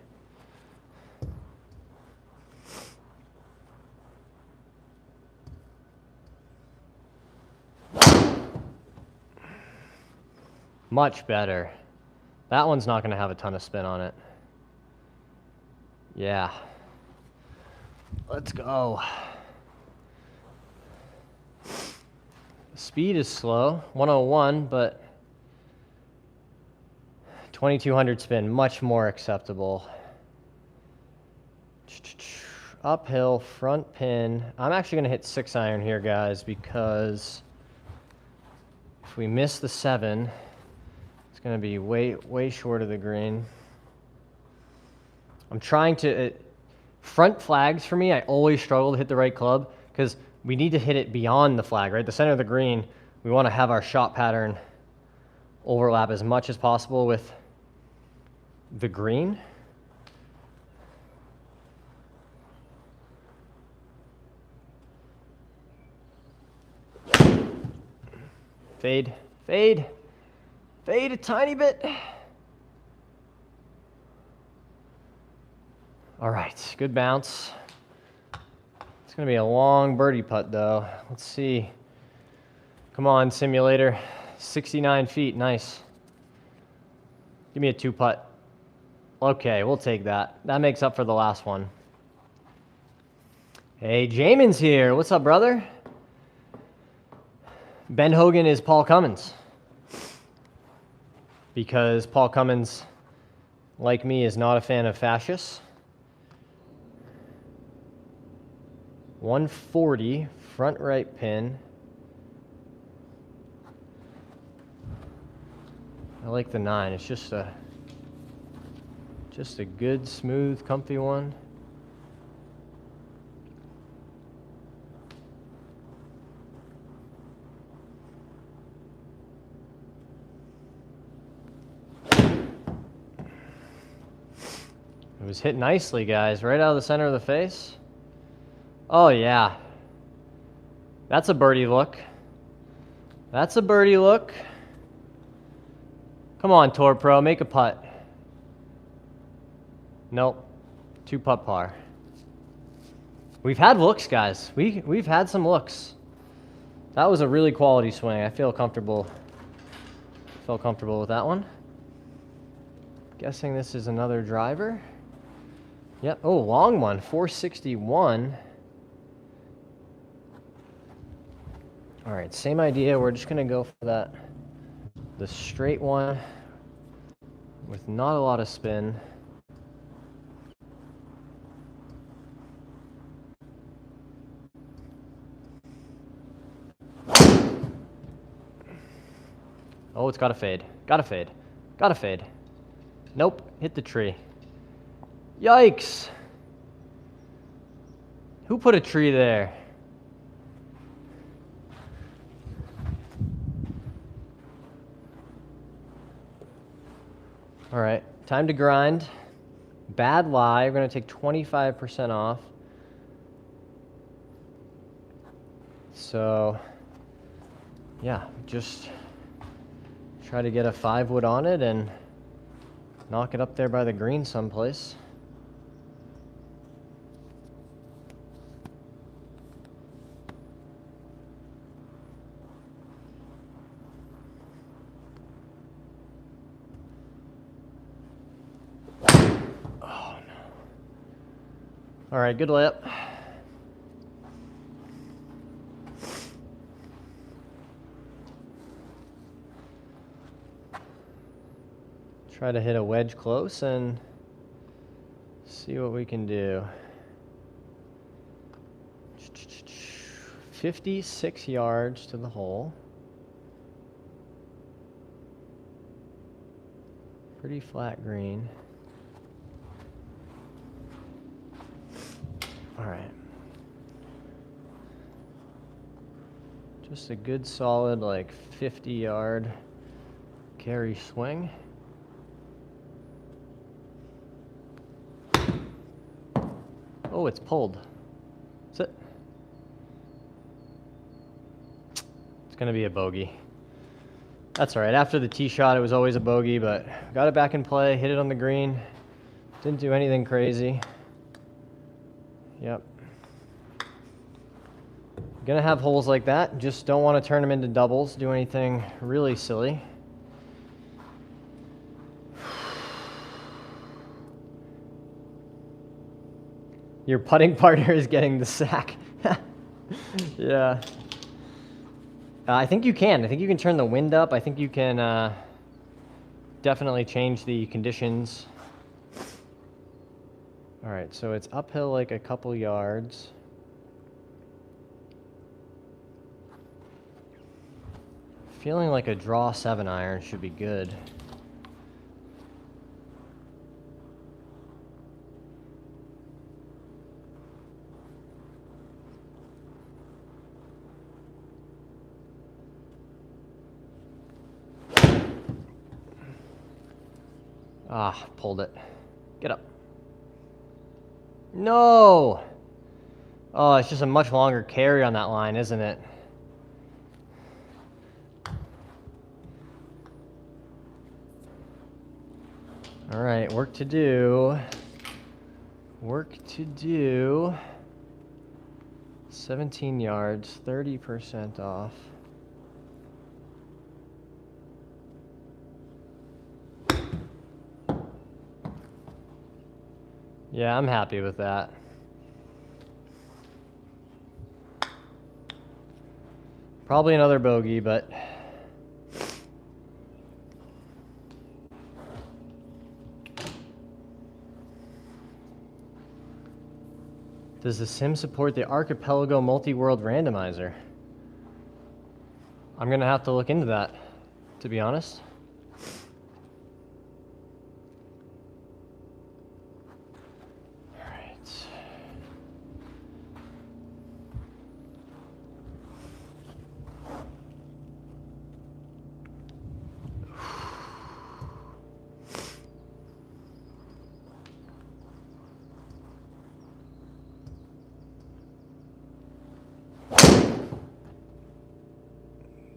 Much better. That one's not going to have a ton of spin on it. Yeah. Let's go. Speed is slow, 101, but 2200 spin, much more acceptable. Uphill, front pin. I'm actually going to hit 6-iron here, guys, because if we miss the 7, it's going to be way short of the green. I'm trying to... front flags for me, I always struggle to hit the right club because we need to hit it beyond the flag, right? The center of the green, we want to have our shot pattern overlap as much as possible with the green. Fade, fade, fade a tiny bit. All right, good bounce. It's gonna be a long birdie putt though. Let's see. Come on, simulator. 69 feet, nice. Give me a 2-putt. Okay, we'll take that. That makes up for the last one. Hey, Jamin's here. What's up, brother? Ben Hogan is Paul Cummins. Because Paul Cummins, like me, is not a fan of fascists. 140, front right pin. I like the 9. It's just a good, smooth, comfy one. It was hit nicely, guys, right out of the center of the face. Oh, yeah. That's a birdie look. That's a birdie look. Come on, Tour Pro, make a putt. Nope. 2-putt par. We've had looks, guys. We've had some looks. That was a really quality swing. I feel comfortable. Feel comfortable with that one. Guessing this is another driver. Yep. Oh, long one. 461. All right, same idea. We're just gonna go for that. The straight one with not a lot of spin. Oh, it's got to fade. Got to fade. Got to fade. Nope, hit the tree. Yikes. Who put a tree there? All right, time to grind. Bad lie, we're gonna take 25% off. So, yeah, just try to get a 5-wood on it and knock it up there by the green someplace. All right, good layup. try to hit a wedge close and see what we can do. 56 yards to the hole. Pretty flat green. All right. Just a good solid like 50-yard carry swing. Oh, it's pulled. Sit. It's gonna be a bogey. That's all right. After the tee shot, it was always a bogey, but got it back in play, hit it on the green. Didn't do anything crazy. Yep. Gonna have holes like that. Just don't want to turn them into doubles, do anything really silly. Your putting partner is getting the sack. Yeah. I think you can. I think you can turn the wind up. I think you can definitely change the conditions. All right, so it's uphill like a couple yards. Feeling like a draw 7-iron should be good. Ah, pulled it. Get up. No! Oh, it's just a much longer carry on that line, isn't it? All right, work to do. Work to do. 17 yards, 30% off. Yeah, I'm happy with that. Probably another bogey, but does the sim support the Archipelago Multi-World Randomizer? I'm gonna have to look into that, to be honest. All right.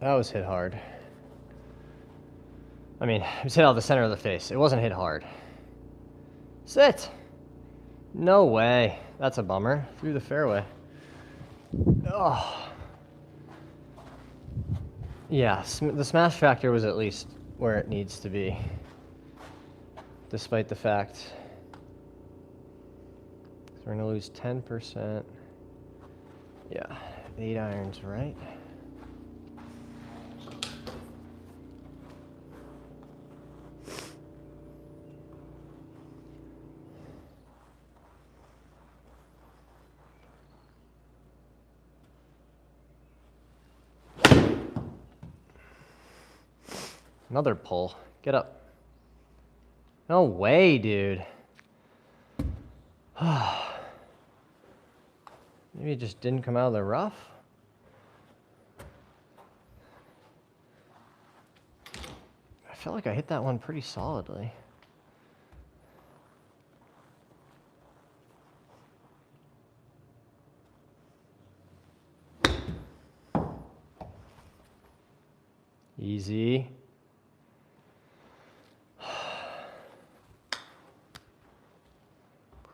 That was hit hard. I mean, it was hit out of the center of the face. It wasn't hit hard. Sit! No way. That's a bummer. Through the fairway. Oh. Yeah, the smash factor was at least where it needs to be. Despite the fact. So we're going to lose 10%. Yeah, 8 irons, right? Another pull. Get up. No way, dude. Maybe it just didn't come out of the rough. I felt like I hit that one pretty solidly. Easy.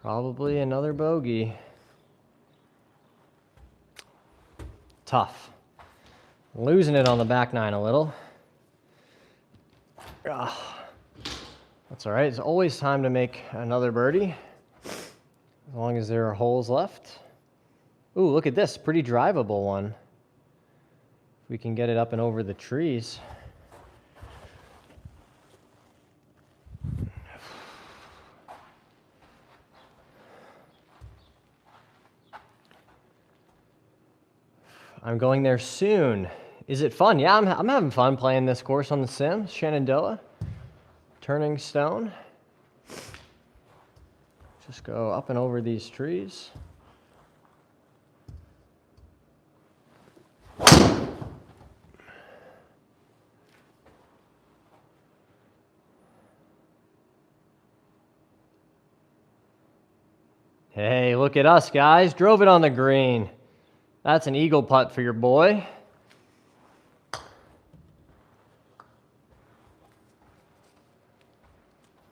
Probably another bogey. Tough. Losing it on the back nine a little. That's all right. It's always time to make another birdie, as long as there are holes left. Ooh, look at this. Pretty drivable one. If we can get it up and over the trees. I'm going there soon. Is it fun? Yeah, I'm having fun playing this course on the sim. Shenandoah. Turning stone. Just go up and over these trees. Hey, look at us, guys. Drove it on the green. That's an eagle putt for your boy.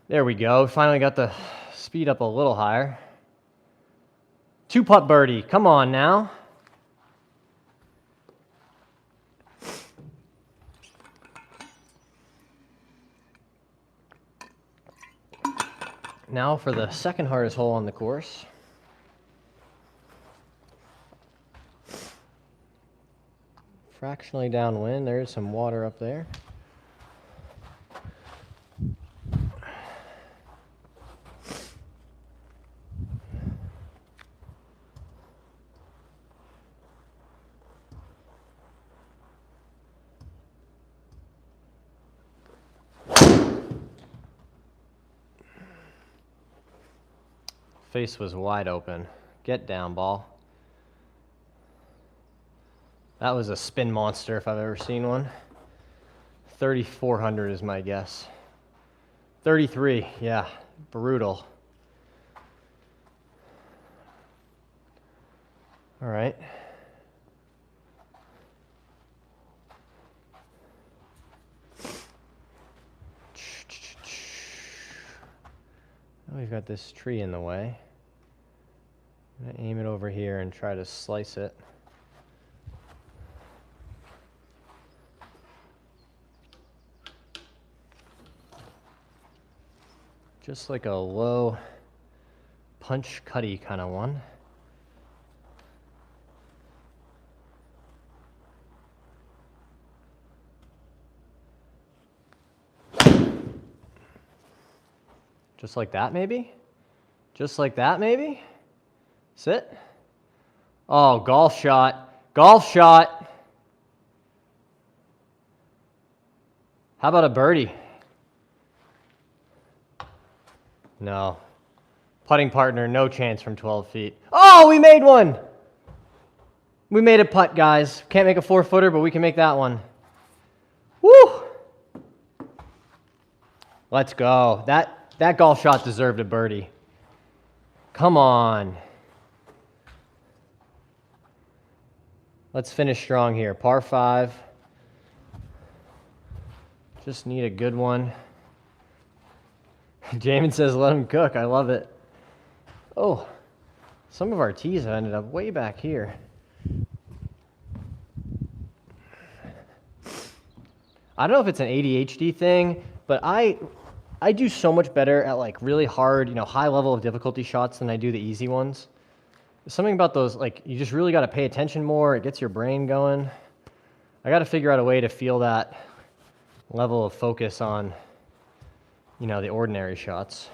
There we go. Finally got the speed up a little higher. 2-putt birdie. Come on now. Now for the second hardest hole on the course. Fractionally downwind. There's some water up there. Face was wide open. Get down, ball. That was a spin monster if I've ever seen one. 3,400 is my guess. 33, yeah, brutal. All right. Now we've got this tree in the way. I'm gonna aim it over here and try to slice it. Just like a low punch cutty kind of one. Just like that, maybe? Just like that, maybe? Sit. Oh, golf shot. Golf shot. How about a birdie? No. Putting partner, no chance from 12 feet. Oh, we made one! We made a putt, guys. Can't make a 4-footer, but we can make that one. Woo! Let's go. That golf shot deserved a birdie. Come on. Let's finish strong here. Par 5. Just need a good one. Jamin says, let him cook. I love it. Oh, some of our tees have ended up way back here. I don't know if it's an ADHD thing, but I do so much better at like really hard, high level of difficulty shots than I do the easy ones. There's something about those, like, you just really got to pay attention more. It gets your brain going. I got to figure out a way to feel that level of focus on, the ordinary shots.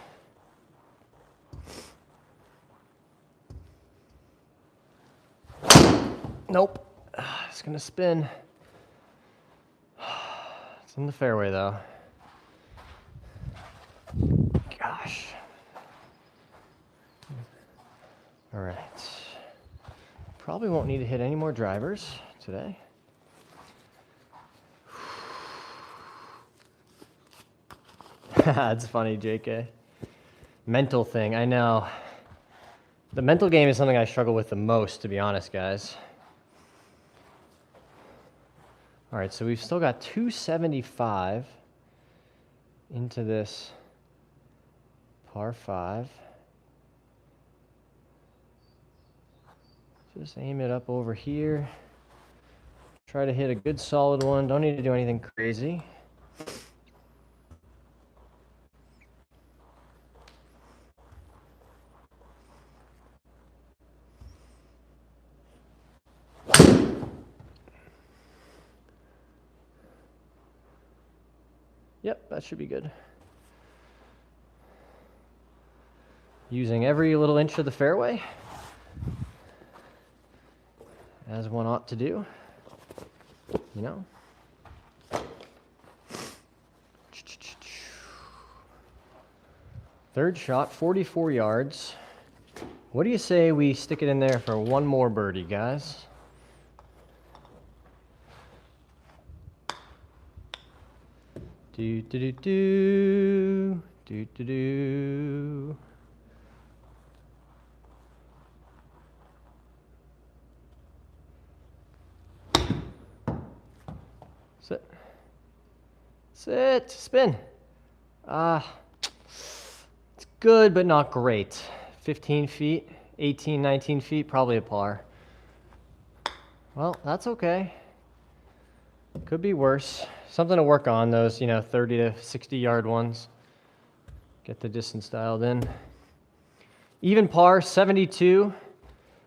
Nope. It's going to spin. It's in the fairway, though. Gosh. All right. Probably won't need to hit any more drivers today. That's funny, JK. Mental thing, I know. The mental game is something I struggle with the most, to be honest, guys. All right, so we've still got 275 into this par 5. Just aim it up over here. Try to hit a good solid one. Don't need to do anything crazy. Yep, that should be good. Using every little inch of the fairway. as one ought to do, you know. Third shot, 44 yards. What do you say we stick it in there for one more birdie, guys? Do do do do do do do. Sit. Sit. Spin. It's good, but not great. 15 feet, 18, 19 feet, probably a par. Well, that's okay. Could be worse. Something to work on, those, 30 to 60 yard ones. Get the distance dialed in. Even par, 72.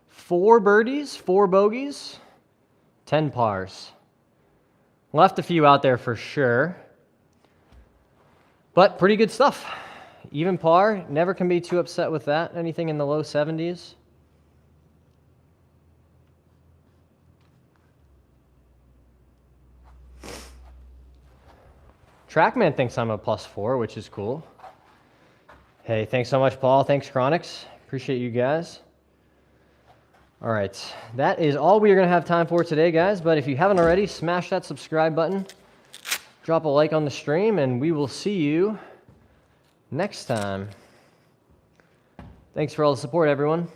4 birdies, 4 bogeys, 10 pars. Left a few out there for sure. But pretty good stuff. Even par, never can be too upset with that. Anything in the low 70s. Trackman thinks I'm a +4, which is cool. Hey, thanks so much, Paul. Thanks, Chronix. Appreciate you guys. All right, that is all we are going to have time for today, guys. But if you haven't already, smash that subscribe button. Drop a like on the stream, and we will see you next time. Thanks for all the support, everyone.